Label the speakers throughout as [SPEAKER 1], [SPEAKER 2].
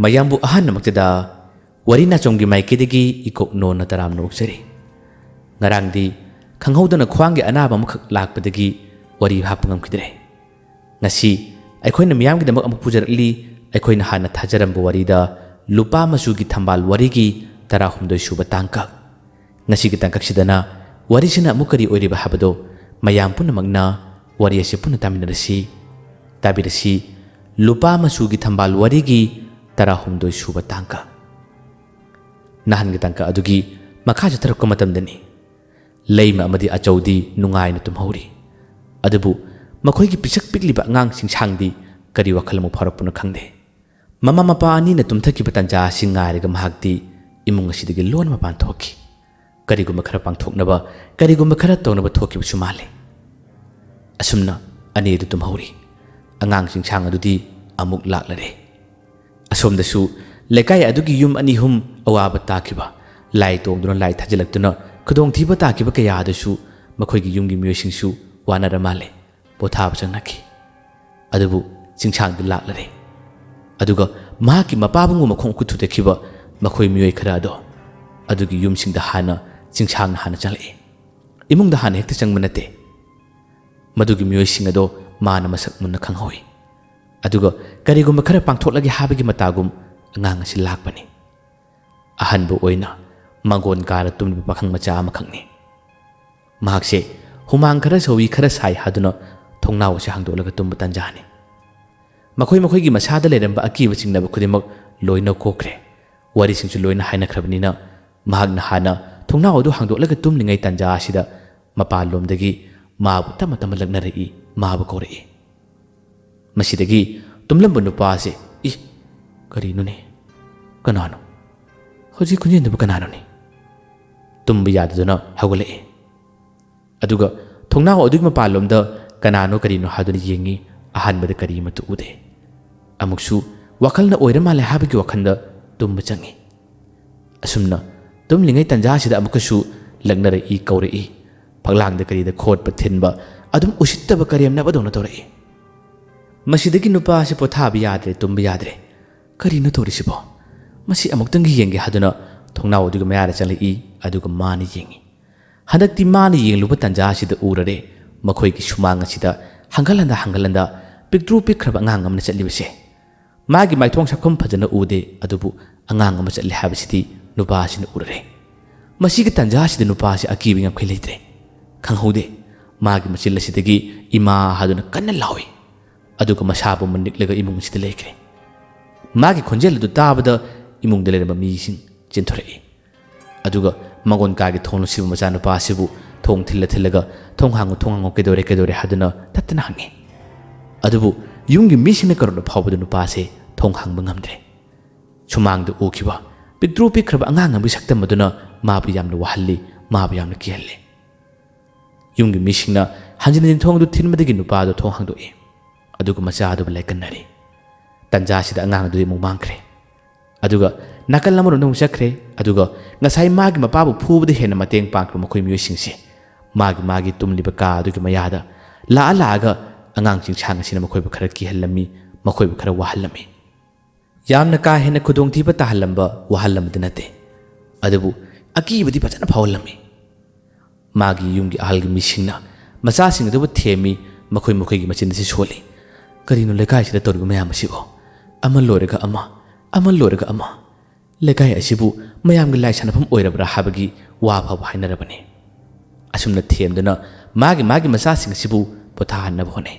[SPEAKER 1] mayambu ahan namaktada wari na chonggi maikidigi ikok no na taram no uksari ngarangdi khanghaudana khwanggi anaba mukhak lakpadagi wari hapangam kidre ngasi aikhoina miyamgi damak amuk pujarli aikhoina hana thajarambu warida lupa masugi thambal warigi tarahumdoi suba tangka ngasi gi tangkak sidana wari sina mukari oiriba habado mayam punamagna wari ase puna taminarasi tabirasi lupa masugi thambal warigi tarahumdoi suba tangka nahan gi tangka adugi makha jatarko matamdani leima amadi achaudi nungai na tumhauri adubu makhoi gi pisak pikliba ngang singsangdi kari wakhalamu pharapuna khangde mama mapa ani na tumthaki patanja singai ga mahakti imung asidagi lon mapan thoki kari gumba khara pangthoknaba kari gumba khara tonaba thoki sumale asumna ani du tumhauri angang singsang adudi amuk laklare asomdasu lekai adugi yum ani hum awaba takiba lai tongduna lai thajilaktuna khudong thiba takiba kaya adasu makhoi gi yumgi miyosingsu wanara male pothab changnaki adubu singsang du laklare aduga mahaki mapabungu makhong ku thudekhiba makhoi miyoi khara do adugi yumsing da hana singsang hana chale imung da hana hekta changmanate madugi miyoi singa do mana masak munna khanghoi aduga karigumba khara pangthoklagi habagi matagum angang asi lakpani ahanbu oina mangon kara tumbi pakhang macha amakhangni mahakse humang khara sawi khara sai haduna thongnaw se hangdolaga tumba tanjani makhoi makhoi gi masada leramba akiba chingnaba khudimak loina kokre wari singchu loina haina khrabnina mahakna hana thongnaw du hangdolaga tumlingai tanja asida mapa lomdagi mabu tama tama lagnari mabu kore masidagi tumlambu nupa se I kari nune kanano hoji kunjen du kanano ni tumbi yaduna hagule aduga thongnaw adug mapa lomda kanano kari no haduni yengi ahan bada kari matu ude amuksu wakalna oiramale habigi wakanda tumba changi asumna tumlingai tanja sida amukasu lagnare I kaure I paglang de kari de khot pathinba adum usittaba kariyamna badona tore masidagi nupa se pothabi yadre tumbi yadre kari no tori sibo masi amuktangi yenge haduna thongnaw duga mayara chali I aduga mani yengi hadakti mani yengluba tanja sida urare makhoi ki sumang asida hangalanda pictru pikraba angang amna chalibase magi maithong sakhum phajana ude adubu angang am chali habasiti nupa sin urare masi ki tanja sida nupa se akibi ngam khaileitre khanghaude magi machil asidagi ima haduna kanna lawi aduga masabu mandiklaga imung sida lekre magi khonjel du tabada imung de lerba mi sing chinthore aduga magon ka gi thonu sibu macha nupa sibu thong thillaga thong hangu kedore haduna tatna hangi adubu yumgi misine karona phawbadu nupa se thong hangba ngamdre chumang du ukiba pictru pikraba angang am bisakta maduna mabu yamna wahalli mabu yamna kihalle yumgi misingna hanjin thong du thinmadagi nupa do thong hangdo e aduga macha adu laikannari tanja sida angang du mu mangkre aduga nakal lamro nung sakre aduga ngasai magi mapabu phubde hena mateng pangkro makhoi miyo singse magi tumliba ka adugi mayada la angang singsang sina makhoi khara ki halami makhoi khara wahalami yamna ka hena khudong thiba tahalamba wahalam dinate adubu akibadi pachana phawlami magi yumgi ahalgi misingna macha sing adu themi makhoi gi machin si soli karino lekai sida torbu mayam sibo amal lorega ama lekai asibu mayam gi lai sanafam oirabra habagi wa phaw hainarabani asumna themduna magi macha sing sibu pothahanna bhone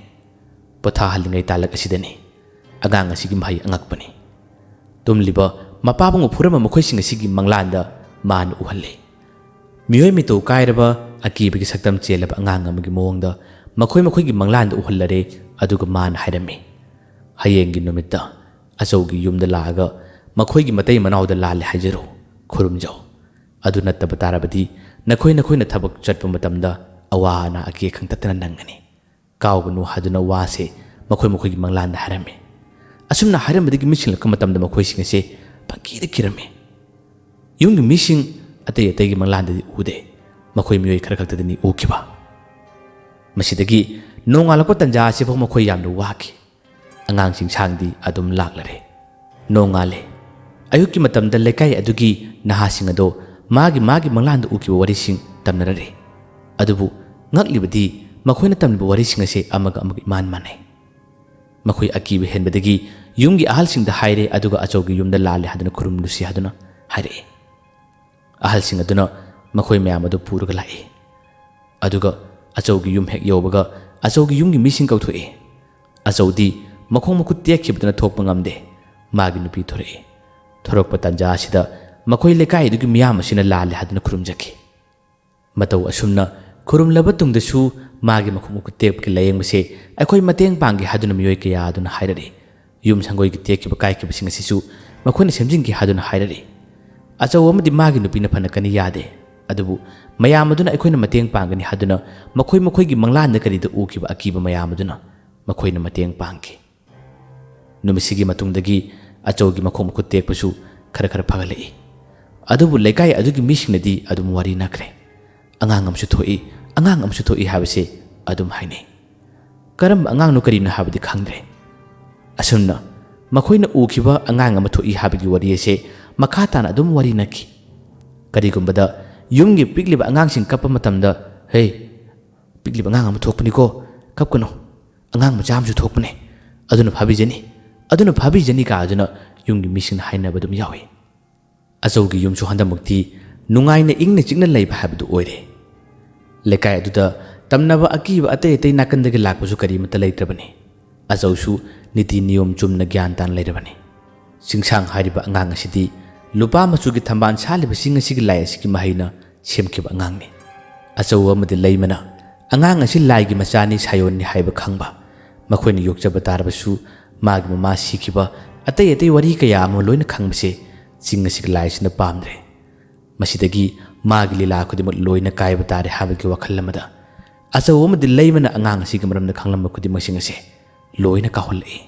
[SPEAKER 1] pothahalingai talak asidani agang asigi mai angakpani tumliba mapabung phurama makhoi sing asigi manglanda man uhalle miyoi mitu kairaba akibigi saktam chelaba angang amagi mongda makhoi gi manglanda uhallare aduga man hairami hayengi numitta achaugi yumda laga makhoi gi matai manawda lalle hajero khurumjau adu nattaba tarabadi nakhoi na thabak chatpa matamda awana ake khangtatna nangani kaugnu haduna wase makhoi gi manglanda harami asumna haramdagi misil kamatamda makhoi singase pangkida kirame yumgi mising atay gi manglanda di ude makhoi miyoi khara khaktadani ukiba masidagi nongalako tanja se phok makhoi yamna waki angang singsangdi adum laklare nongale ꯑꯌꯨꯛꯀꯤ ꯃꯇꯝꯗ ꯂꯩꯀꯥꯏ ꯑꯗꯨꯒꯤ ꯅꯍꯥꯁꯤꯡ ꯑꯗꯣ ꯃꯥꯒꯤ ꯃꯪꯂꯥꯟꯗ ꯎꯈꯤꯕ ꯋꯥꯔꯤꯁꯤꯡ ꯇꯝꯅꯔꯦ ꯑꯗꯨꯕꯨ ꯉꯛꯂꯤꯕꯗꯤ ꯃꯈꯣꯏꯅ ꯇꯝꯂꯤꯕ ꯋꯥꯔꯤꯁꯤꯡ ꯑꯁꯤ ꯑꯃꯒ ꯏꯃꯥꯟ ꯃꯥꯟꯅꯩ ꯃꯈꯣꯏ ꯑꯀꯤꯕ ꯍꯦꯟꯕꯗꯒꯤ ꯌꯨꯝꯒꯤ ꯑꯍꯜꯁꯤꯡꯗ ꯍꯥꯏꯔꯦ ꯑꯗꯨꯒ ꯑꯆꯧꯒꯤ ꯌꯨꯝꯗ ꯂꯥꯜꯂꯦ ꯍꯥꯏꯗꯨꯅ ꯈꯨꯔꯨꯝꯂꯨꯁꯤ ꯍꯥꯏꯗꯨꯅ ꯍꯥꯏꯔꯛꯏ ꯑꯍꯜꯁꯤꯡ ꯑꯗꯨꯅ ꯃꯈꯣꯏ ꯃꯌꯥꯝ ꯑꯗꯨ ꯄꯨꯔꯒ ꯂꯥꯛꯏ ꯑꯗꯨꯒ ꯑꯆꯧꯒꯤ ꯌꯨꯝ ꯍꯦꯛ ꯌꯧꯕꯒ ꯑꯆꯧꯒꯤ ꯌꯨꯝꯒꯤ ꯃꯤꯁꯤꯡ ꯀꯧꯊꯣꯛꯏ ꯑꯆꯧꯗꯤ ꯃꯈꯣꯡ ꯃꯈꯨꯠ ꯇꯦꯛꯈꯤꯕꯗꯨꯅ ꯊꯣꯛꯄ ꯉꯝꯗꯦ ꯃꯥꯒꯤ ꯅꯨꯄꯤ ꯊꯣꯔꯛꯏ ꯊꯣꯔꯛꯄ ꯇꯥꯟꯖꯥ ꯑꯁꯤꯗ ꯃꯈꯣꯏ ꯂꯩꯀꯥꯏ ꯑꯗꯨꯒꯤ ꯃꯤꯌꯥꯝ ꯑꯁꯤꯅ ꯂꯥꯜꯂꯦ ꯍꯥꯏꯗꯨꯅ ꯈꯨꯔꯨꯝꯖꯈꯤ ꯃꯇꯧ ꯑꯁꯨꯝꯅ ꯈꯨꯔꯨꯝꯂꯕ ꯇꯨꯡꯗꯁꯨ ꯃꯥꯒꯤ ꯃꯈꯣꯡ ꯃꯈꯨꯠ ꯇꯦꯛꯄꯒꯤ ꯂꯥꯌꯦꯡꯕꯁꯦ ꯑꯩꯈꯣꯏ ꯃꯇꯦꯡ ꯄꯥꯡꯒꯦ ꯍꯥꯏꯗꯨꯅ ꯃꯤꯑꯣꯏ ꯀꯌꯥ ꯑꯗꯨꯅ ꯍꯥꯏꯔꯛꯏ ꯌꯨꯝ ꯁꯪꯒꯣꯏꯒꯤ ꯇꯦꯛꯈꯤꯕ ꯀꯥꯏꯈꯤꯕꯁꯤꯡ ꯑꯁꯤꯁꯨ ꯃꯈꯣꯏꯅ ꯁꯦꯝꯖꯤꯟꯒꯦ ꯍꯥꯏꯗꯨꯅ ꯍꯥꯏꯔꯛꯏ ꯑꯆꯧ ꯑꯃꯗꯤ ꯃꯥꯒꯤ ꯅꯨꯄꯤꯅ ꯐꯅꯀꯅꯤ ꯌꯥꯗꯦ ꯑꯗꯨꯕꯨ ꯃꯌꯥꯝ ꯑꯗꯨꯅ ꯑꯩꯈꯣꯏꯅ ꯃꯇꯦꯡ ꯄꯥꯡꯒꯅꯤ ꯍꯥꯏꯗꯨꯅ ꯃꯈꯣꯏꯒꯤ ꯃꯪꯂꯥꯟꯗ ꯀꯔꯤꯗ ꯎꯈꯤꯕ ꯑꯀꯤꯕ ꯃꯌꯥꯝ ꯑꯗꯨꯅ ꯃꯈꯣꯏꯅ ꯃꯇꯦꯡ ꯄꯥꯡꯈꯤ ꯅꯨꯃꯤꯠꯁꯤꯒꯤ ꯃꯇꯨꯡꯗꯒꯤ ꯑꯆꯧꯒꯤ ꯃꯈꯣꯡ ꯃꯈꯨꯠ ꯇꯦꯛꯄꯁꯨ ꯈꯔ ꯐꯒꯠꯂꯛꯏ ꯑꯗꯨꯕꯨ ꯂꯩꯀꯥꯏ ꯑꯗꯨꯒꯤ ꯃꯤꯁꯤꯡꯅꯗꯤ ꯑꯗꯨꯝ ꯋꯥꯔꯤ ꯅꯈ꯭ꯔꯦ ꯑꯉꯥꯡ ꯑꯃꯁꯨ ꯊꯣꯛꯏ ꯍꯥꯏꯕꯁꯦ ꯑꯗꯨꯝ ꯍꯥꯏꯅꯩ ꯀꯔꯝꯕ ꯑꯉꯥꯡꯅꯣ ꯀꯔꯤꯅꯣ ꯍꯥꯏꯕꯗꯤ ꯈꯪꯗ꯭ꯔꯦ ꯑꯁꯨꯝꯅ ꯃꯈꯣꯏꯅ ꯎꯈꯤꯕ ꯑꯉꯥꯡ ꯑꯃ ꯊꯣꯛꯏ ꯍꯥꯏꯕꯒꯤ ꯋꯥꯔꯤ ꯑꯁꯤ ꯃꯈꯥ ꯇꯥꯅ ꯑꯗꯨꯝ ꯋꯥꯔꯤ ꯅꯈꯤ ꯀꯔꯤꯒꯨꯝꯕꯗ ꯌꯨꯝꯒꯤ ꯄꯤꯛꯂꯤꯕ ꯑꯉꯥꯡꯁꯤꯡ ꯀꯞꯄ ꯃꯇꯝꯗ ꯍꯦ ꯄꯤꯛꯂꯤꯕ ꯑꯉꯥꯡ ꯑꯃ ꯊꯣꯛꯄꯅꯤꯀꯣ ꯀꯞꯀꯅꯨ ꯑꯉꯥꯡ ꯃꯆꯥ ꯑꯃꯁꯨ ꯊꯣꯛꯄꯅꯦ ꯑꯗꯨꯅ ꯐꯥꯕꯤꯖꯅꯤ ꯀꯥꯗꯨꯅ ꯌꯨꯝꯒꯤ ꯃꯤꯁꯤꯡꯅ ꯍꯥꯏꯅꯕ ꯑꯗꯨꯝ ꯌꯥꯎꯏ ꯑꯆꯧꯒꯤ ꯌꯨꯝꯁꯨ ꯍꯟꯗꯛꯃꯛꯇꯤ ꯅꯨꯡꯉꯥꯏꯅ ꯏꯪꯅ ꯆꯤꯛꯅ ꯂꯩꯕ ꯍꯥꯏꯕꯗꯨ ꯑꯣꯏꯔꯦ ꯂꯩꯀꯥꯏ ꯑꯗꯨꯗ ꯇꯝꯅꯕ ꯑꯀꯤꯕ ꯑꯇꯩ ꯅꯥꯀꯟꯗꯒꯤ ꯂꯥꯛꯄꯁꯨ ꯀꯔꯤꯃꯠꯇ ꯂꯩꯇ꯭ꯔꯕꯅꯤ ꯑꯆꯧꯁꯨ ꯅꯤꯇꯤ ꯅꯤꯌꯣꯝ ꯆꯨꯝꯅ ꯒ꯭ꯌꯥꯟ ꯇꯥꯅ ꯂꯩꯔꯕꯅꯤ ꯆꯤꯡꯁꯥꯡ ꯍꯥꯏꯔꯤꯕ ꯑꯉꯥꯡ ꯑꯁꯤꯗꯤ ꯂꯨꯄꯥ ꯃꯆꯨꯒꯤ ꯊꯝꯕꯥꯜ ꯁꯥꯠꯂꯤꯕꯁꯤꯡ ꯑꯁꯤꯒꯤ ꯂꯥꯏ ꯑꯁꯤꯒꯤ ꯃꯍꯩꯅ ꯁꯦꯝꯈꯤꯕ ꯑꯉꯥꯡꯅꯤ ꯑꯆꯧ ꯑꯃꯗꯤ ꯂꯩꯃꯅ ꯑꯉꯥꯡ ꯑꯁꯤ ꯂꯥꯏꯒꯤ ꯃꯆꯥꯅꯤ ꯁꯥꯌꯣꯟꯅꯤ ꯍꯥꯏꯕ ꯈꯪꯕ ꯃꯈꯣꯏꯅ ꯌꯣꯛꯆꯕ ꯇꯥꯔꯕꯁꯨ ꯃꯥꯒꯤ ꯃꯃꯥ ꯁꯤꯈꯤꯕ ꯑꯇꯩ ꯋꯥꯔꯤ ꯀꯌꯥ ꯑꯃ ꯂꯣꯏꯅ ꯈꯪꯕꯁꯦ ꯆꯤꯡ ꯑꯁꯤꯒꯤ ꯂꯥꯏꯁꯤꯅ ꯄꯥꯝꯗ꯭ꯔꯦ ꯃꯁꯤꯗꯒꯤ ꯃꯥꯒꯤ ꯂꯤꯂꯥ ꯈꯨꯗꯤꯡꯃꯛ ꯂꯣꯏꯅ ꯀꯥꯏꯕ ꯇꯥꯔꯦ ꯍꯥꯏꯕꯒꯤ ꯋꯥꯈꯜ ꯑꯃꯗ ꯑꯆꯧ ꯑꯃꯗꯤ ꯂꯩꯃꯅ ꯑꯉꯥꯡ ꯑꯁꯤꯒꯤ ꯃꯔꯝꯗ ꯈꯪꯂꯝꯕ ꯈꯨꯗꯤꯡꯃꯛꯁꯤꯡ ꯑꯁꯦ ꯂꯣꯏꯅ ꯀꯥꯎꯍꯜꯂꯛꯏ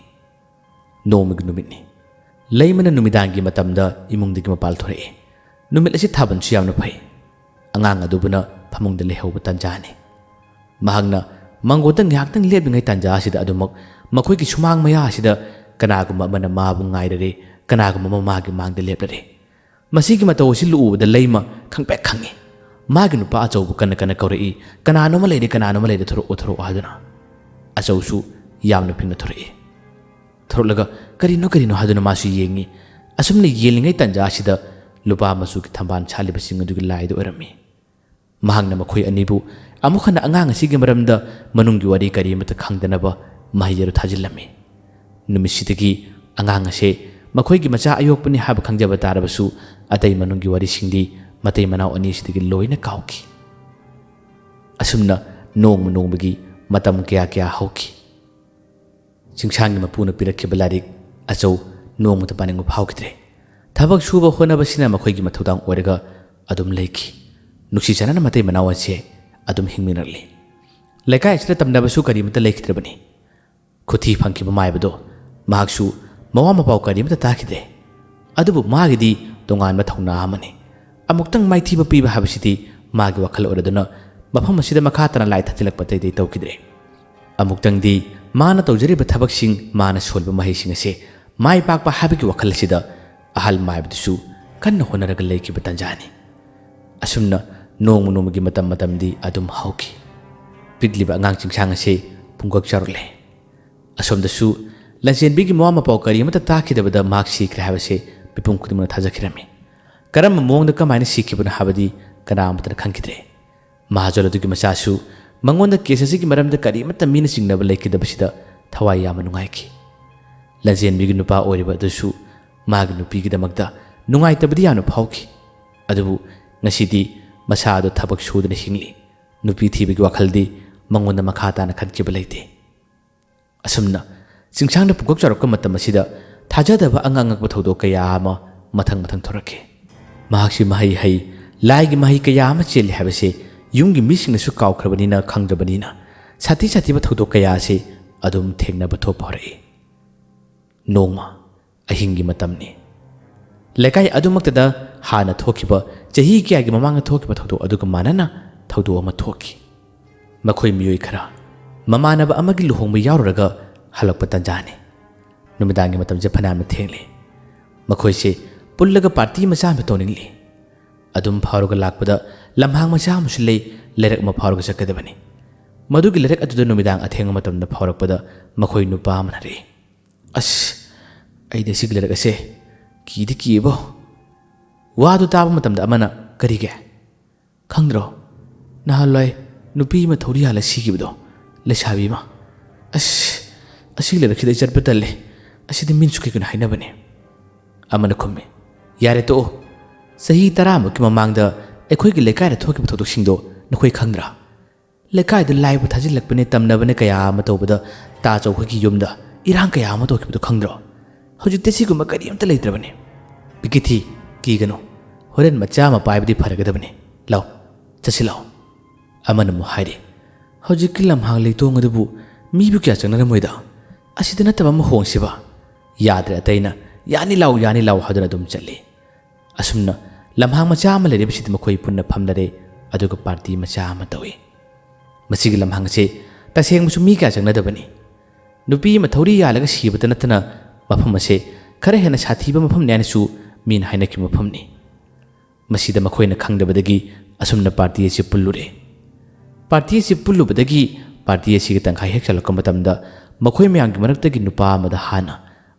[SPEAKER 1] ꯅꯣꯡꯃꯒꯤ ꯅꯨꯃꯤꯠꯅꯤ ꯂꯩꯃꯅ ꯅꯨꯃꯤꯗꯥꯡꯒꯤ ꯃꯇꯝꯗ ꯏꯃꯨꯡꯗꯒꯤ ꯃꯄꯥꯜ ꯊꯣꯔꯛꯏ ꯅꯨꯃꯤꯠ ꯑꯁꯤ ꯊꯥꯕꯜꯁꯨ ꯌꯥꯝꯅ ꯐꯩ ꯑꯉꯥꯡ ꯑꯗꯨꯕꯨꯅ ꯐꯃꯨꯡꯗ ꯂꯩꯍꯧꯕ ꯇꯥꯟꯖꯥꯅꯤ ꯃꯍꯥꯛꯅ ꯃꯪꯒꯣꯟꯗ ꯉꯥꯏꯍꯥꯛꯇꯪ ꯂꯦꯞꯂꯤꯉꯩ ꯇꯥꯟꯖꯥ ꯑꯁꯤꯗ ꯑꯗꯨꯃꯛ ꯃꯈꯣꯏꯒꯤ ꯁꯨꯃꯥꯡ ꯃꯌꯥ ꯑꯁꯤꯗ ꯀꯅꯥꯒꯨꯝꯕ ꯑꯃꯅ ꯃꯥꯕꯨ ꯉꯥꯏꯔꯔꯦ ꯀꯅꯥꯒꯨꯝꯕ ꯑꯃ ꯃꯥꯒꯤ ꯃꯥꯡꯗ ꯂꯦꯞꯂꯔꯦ ꯃꯁꯤꯒꯤ ꯃꯇꯧ ꯑꯁꯤ ꯎꯕꯗ ꯂꯩꯃ ꯈꯪꯄꯦꯛ ꯈꯪꯉꯤ ꯃꯥꯒꯤ ꯅꯨꯄꯥ ꯑꯆꯧꯕꯨ ꯀꯟꯅ ꯀꯧꯔꯛꯏ ꯀꯅꯥꯅꯣꯃ ꯂꯩꯔꯦ ꯊꯣꯔꯛꯑꯣ ꯍꯥꯏꯗꯨꯅ ꯑꯆꯧꯁꯨ ꯌꯥꯝꯅ ꯄꯤꯛꯅ ꯊꯣꯔꯛꯏ ꯊꯣꯔꯛꯂꯒ ꯀꯔꯤꯅꯣ ꯍꯥꯏꯗꯨꯅ ꯃꯥꯁꯨ ꯌꯦꯡꯉꯤ ꯑꯁꯨꯝꯅ ꯌꯦꯡꯂꯤꯉꯩ ꯇꯥꯟꯖꯥ ꯑꯁꯤꯗ ꯂꯨꯄꯥ ꯃꯆꯨꯒꯤ ꯊꯝꯕꯥꯜ ꯁꯥꯠꯂꯤꯕꯁꯤꯡ ꯑꯗꯨꯒꯤ ꯂꯥꯏꯗ ꯑꯣꯏꯔꯝꯃꯤ ꯃꯍꯥꯛꯅ ꯃꯈꯣꯏ ꯑꯅꯤꯕꯨ ꯑꯃꯨꯛ ꯍꯟꯅ ꯑꯉꯥꯡ ꯑꯁꯤꯒꯤ ꯃꯔꯝꯗ ꯃꯅꯨꯡꯒꯤ ꯋꯥꯔꯤ ꯀꯔꯤꯃꯠꯇ ꯈꯪꯗꯅꯕ ꯃꯍꯩ ꯑꯗꯨ ꯊꯥꯖꯤꯜꯂꯝꯃꯤ ꯅꯨꯃꯤꯠꯁꯤꯗꯒꯤ ꯑꯉꯥꯡ ꯑꯁꯦ ꯃꯈꯣꯏꯒꯤ ꯃꯆꯥ ꯑꯌꯣꯛꯄꯅꯤ ꯍꯥꯏꯕ ꯈꯪꯖꯕ ꯇꯥꯔꯕꯁꯨ ꯑꯇꯩ ꯃꯅꯨꯡꯒꯤ ꯋꯥꯔꯤꯁꯤꯡꯗꯤ ꯃꯇꯩ ꯃꯅꯥꯎ ꯑꯅꯤꯁꯤꯗꯒꯤ ꯂꯣꯏꯅ ꯀꯥꯎꯈꯤ ꯑꯁꯨꯝꯅ ꯅꯣꯡꯃꯒꯤ ꯃꯇꯝ ꯀꯌꯥ ꯍꯧꯈꯤ ꯆꯤꯡꯁꯥꯡꯒꯤ ꯃꯄꯨꯅ ꯄꯤꯔꯛꯈꯤꯕ ꯂꯥꯏꯔꯤꯛ ꯑꯆꯧ ꯅꯣꯡꯃꯇ ꯄꯥꯅꯤꯡꯕ ꯐꯥꯎꯈꯤꯗ꯭ꯔꯦ ꯊꯕꯛ ꯁꯨꯕ ꯍꯣꯠꯅꯕꯁꯤꯅ ꯃꯈꯣꯏꯒꯤ ꯃꯊꯧꯗꯥꯡ ꯑꯣꯏꯔꯒ ꯑꯗꯨꯝ ꯂꯩꯈꯤ ꯅꯨꯡꯁꯤ ꯆꯥꯟꯅꯅ ꯃꯇꯩ ꯃꯅꯥꯎ ꯑꯁꯦ ꯑꯗꯨꯝ ꯍꯤꯡꯃꯤꯟꯅꯔꯛꯂꯤ ꯂꯩꯀꯥꯏ ꯑꯁꯤꯗ ꯇꯝꯅꯕꯁꯨ ꯀꯔꯤꯃꯠꯇ ꯂꯩꯈꯤꯗ꯭ꯔꯕꯅꯤ ꯈꯨꯊꯤ ꯐꯪꯈꯤꯕ ꯃꯥꯏꯕꯗꯣ ꯃꯍꯥꯛꯁꯨ ꯃꯋꯥ ꯃꯄꯥꯎ ꯀꯔꯤꯃꯠꯇ ꯇꯥꯈꯤꯗ꯭ꯔꯦ ꯑꯗꯨꯕꯨ ꯃꯥꯒꯤꯗꯤ ꯇꯣꯉꯥꯟꯕ ꯊꯧꯅꯥ ꯑꯃꯅꯤ ꯑꯃꯨꯛꯇꯪ ꯃꯥꯏꯊꯤꯕ ꯄꯤꯕ ꯍꯥꯏꯕꯁꯤꯗꯤ ꯃꯥꯒꯤ ꯋꯥꯈꯜ ꯑꯣꯏꯔꯗꯨꯅ ꯃꯐꯝ ꯑꯁꯤꯗ ꯃꯈꯥ ꯇꯥꯅ ꯂꯥꯏ ꯊꯥꯖꯤꯜꯂꯛꯄ ꯑꯇꯩ ꯇꯧꯈꯤꯗ꯭ꯔꯦ ꯑꯃꯨꯛꯇꯪꯗꯤ ꯃꯥꯅ ꯇꯧꯖꯔꯤꯕ ꯊꯕꯛꯁꯤꯡ ꯃꯥꯅ ꯁꯣꯟꯕ ꯃꯍꯩꯁꯤꯡ ꯑꯁꯦ ꯃꯥꯏ ꯄꯥꯛꯄ ꯍꯥꯏꯕꯒꯤ ꯋꯥꯈꯜ ꯑꯁꯤꯗ ꯑꯍꯜ ꯃꯥꯏꯕꯗꯨꯁꯨ ꯀꯟꯅ ꯍꯣꯠꯅꯔꯒ ꯂꯩꯈꯤꯕ ꯇꯥꯟꯖꯥꯅꯤ ꯑꯁꯨꯝꯅ ꯅꯣꯡꯃꯒꯤ ꯃꯇꯝꯗꯤ ꯑꯗꯨꯝ ꯍꯧꯈꯤ ꯄꯤꯛꯂꯤꯕ ꯑꯉꯥꯡ ꯆꯤꯡꯁꯥꯡ ꯑꯁꯦ ꯄꯨꯡꯀꯛ ꯆꯥꯎꯔꯛꯂꯦ ꯑꯁꯣꯝꯗꯁꯨ ꯂꯟꯆꯦꯟꯕꯤꯒꯤ ꯃꯋꯥ ꯃꯄꯥꯎ ꯀꯔꯤꯃꯠꯇ ꯇꯥꯈꯤꯗꯕꯗ ꯃꯍꯥꯛ ꯁꯤꯈ꯭ꯔꯦ ꯍꯥꯏꯕꯁꯦ ꯃꯤꯄꯨꯝ ꯈꯨꯗꯤꯡꯃꯛꯅ ꯊꯥꯖꯈꯤꯔꯝꯃꯤ ꯀꯔꯝꯕ ꯃꯑꯣꯡꯗ ꯀꯃꯥꯏꯅ ꯁꯤꯈꯤꯕꯅꯣ ꯍꯥꯏꯕꯗꯤ ꯀꯅꯥꯃꯠꯇꯅ ꯈꯪꯈꯤꯗ꯭ꯔꯦ ꯃꯍꯥꯖꯣꯟ ꯑꯗꯨꯒꯤ ꯃꯆꯥꯁꯨ ꯃꯉꯣꯟꯗ ꯀꯦꯁ ꯑꯁꯤꯒꯤ ꯃꯔꯝꯗ ꯀꯔꯤꯃꯠꯇ ꯃꯤꯅ ꯆꯤꯡꯅꯕ ꯂꯩꯈꯤꯗꯕꯁꯤꯗ ꯊꯋꯥꯏ ꯌꯥꯝꯅ ꯅꯨꯡꯉꯥꯏꯈꯤ ꯂꯟꯆꯦꯟꯕꯤꯒꯤ ꯅꯨꯄꯥ ꯑꯣꯏꯔꯤꯕ ꯑꯗꯨꯁꯨ ꯃꯥꯒꯤ ꯅꯨꯄꯤꯒꯤꯗꯃꯛꯇ ꯅꯨꯡꯉꯥꯏꯇꯕꯗꯤ ꯌꯥꯝꯅ ꯐꯥꯎꯈꯤ ꯑꯗꯨꯕꯨ ꯉꯁꯤꯗꯤ ꯃꯁꯥꯗꯣ ꯊꯕꯛ ꯁꯨꯗꯨꯅ ꯍꯤꯡꯂꯤ ꯅꯨꯄꯤ ꯊꯤꯕꯒꯤ ꯋꯥꯈꯜꯗꯤ ꯃꯉꯣꯟꯗ ꯃꯈꯥ ꯇꯥꯅ ꯈꯟꯈꯤꯕ ꯂꯩꯇꯦ ꯑꯁꯨꯝꯅ ꯆꯤꯡꯁꯥꯡꯗ ꯄꯨꯡꯀꯛ ꯆꯥꯎꯔꯛꯄ ꯃꯇꯝ ꯑꯁꯤꯗ ꯊꯥꯖꯗꯕ ꯑꯉꯛꯄ ꯊꯧꯗꯣꯛ ꯀꯌꯥ ꯑꯃ ꯃꯊꯪ ꯊꯣꯔꯛꯈꯤ ꯃꯍꯥꯛꯁꯤ ꯃꯍꯩ ꯂꯥꯏꯒꯤ ꯃꯍꯩ ꯀꯌా ꯑꯃ ꯆꯦꯜꯂꯤ ꯍꯥꯏꯕꯁꯤ ꯌꯨꯝꯒꯤ ꯃꯤꯁꯤꯡꯅꯁꯨ ꯀꯥꯎꯈ꯭ꯔꯕꯅꯤꯅ ꯈꯪꯗ꯭ꯔꯕꯅꯤꯅ ꯁꯥꯊꯤꯕ ꯊꯧꯗꯣꯛ ꯀꯌꯥ ꯑꯁꯤ ꯑꯗꯨꯝ ꯊꯦꯡꯅꯕ ꯊꯣꯛꯄ ꯍꯧꯔꯛꯏ ꯅꯣꯡꯃ ꯑꯍꯤꯡꯒꯤ ꯃꯇꯝꯅꯤ ꯂꯩꯀꯥꯏ ꯑꯗꯨꯃꯛꯇꯗ ꯍꯥꯟꯅ ꯊꯣꯛꯈꯤꯕ ꯆꯍꯤ ꯀꯌꯥꯒꯤ ꯃꯃꯥꯡꯗ ꯊꯣꯛꯈꯤꯕ ꯊꯧꯗꯣꯛ ꯑꯗꯨꯒ ꯃꯥꯟꯅꯅ ꯊꯧꯗꯣꯛ ꯑꯃ ꯊꯣꯛꯈꯤ ꯃꯈꯣꯏ ꯃꯤꯑꯣꯏ ꯈꯔ ꯃꯃꯥꯟꯅꯕ ꯑꯃꯒꯤ ꯂꯨꯍꯣꯡꯕ ꯌꯥꯎꯔꯨꯔꯒ ꯍꯜꯂꯛꯄ ꯇꯥꯟꯖꯥꯅꯤ ꯅꯨꯃꯤꯗꯥꯡꯒꯤ ꯃꯇꯝꯁꯦ ꯐꯅꯌꯥꯝꯅ ꯊꯦꯡꯂꯦ ꯃꯈꯣꯏꯁꯦ पुल्लगा पार्टी मचा में तौनिंगली अदुम फाउरगा लाकपदा लम्हांग मचा अमसु लई लेरक म फाउरगा चक्कदबनी मधुगी लेरक अदुदा नुमिदांग अथेंग मतमदा फाउरकपदा मखोई नुपा अमना रे अस अइदे सिग लेरक असे कीदि कीबो वादु ताब मतमदा अमना करिगे खंद्रो नहलोय नुपी म थौरी हाला सिगिबदो लेसाबी मा अस लेरक सिदे चटप तल्ले असिदि मिनसुके कुन हाइनबने अमना खुम्मे यारे तो सही तरामुकी ममांगदा अखोइगी लेकायदा थोकिब थोदोकसिंगदो नखोइ खंद्रा लेकायदा लाइब थाजिलकपने तमनबने कया अमा तौबदा ताचौ खोइगी युमदा इरांग कया अमा तौकिबदो खंद्रो हौजिते सिगुम्बा करियमता लेत्रबने बिकिथि कीगनो होरेन मचा मा पाइबदि फरगदबने लाव चसिलाव अमन मु हाइरे हौजिकि लम्हांग लेतोंगदबु मीबु क्या चंगनरमोइदा असिदा नतबा म होंसिबा याद्रे अतैना यानी लाव हादुना दुम चले असुमना लम्हांग मचा अमा लेरेबसिद मखोइ पुन्ना फमलरे अदुगा पार्टी मचा अमा तौइ मसिगी लम्हांग से तसेंगमुसु मी क्या चंगनदबनी नुपी म थौरी यालगा सिबता नतना मफम असे खरा हेना साथीबा मफम न्यानसु मीन हाइनकि मफमनि मसिदा मखोइना खंगदबदगी असुमना पार्टी असे पुल्लुरे पार्टी असे पुल्लुबदगी पार्टी असिगी तंखाइ हेक चलक मतमदा मखोइ मयांगी मरक्तगी नुपा अमदा हाना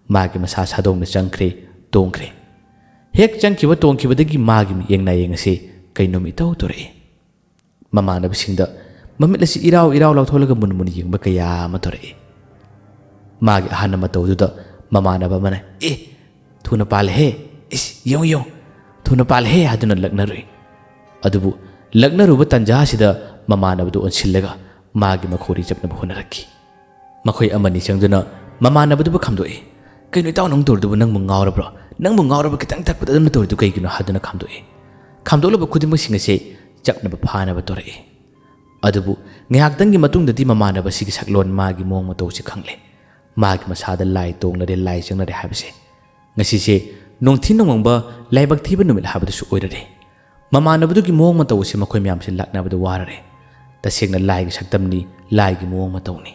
[SPEAKER 1] मागी मसा सादोंगना चंख्रे तोंख्रे हेक चंखिबा तोंखिबदगी मागी येंगना येंगसे कैनो मितौ तोरे ममानबसिंगदा ममित असी इराव लाउथोलगा मुनमुन येंगबा कया अमा तोरे मागी अहाना मतौदुदा ममानबा मना थुना पाल हे इस यो थुना पाल हे हादुना लग्नरुइ अदुबु लग्नरुबा तंजासिदा ममानबदु ओनसिल्लगा मागी मखोरी चपनबा होनरक्की मखोइ अमनि चंगदुना ममानबदुबा खमदोए कहीं इताव नंग तोरदुबु नंग मुंगावरब्रो नंग मुंगावरबा कितंग तकपदा दम तोरदु कइगिनो हादुना खमदोए खमदोलबा खुदिमक सिंगसे चपनबा फानबा तोरए अदुबु ngayaktangi matungdadi mamanaba sigi saklon magi mong matau si khangle magi masada lai tonglare lai changlare habse ngasi se nongthin nongba laibak thiba numil habadu su oirare mamanabadu gi mong matau si makhoi myam se laknabadu warare tasengna lai gi saktamni lai gi mong matau ni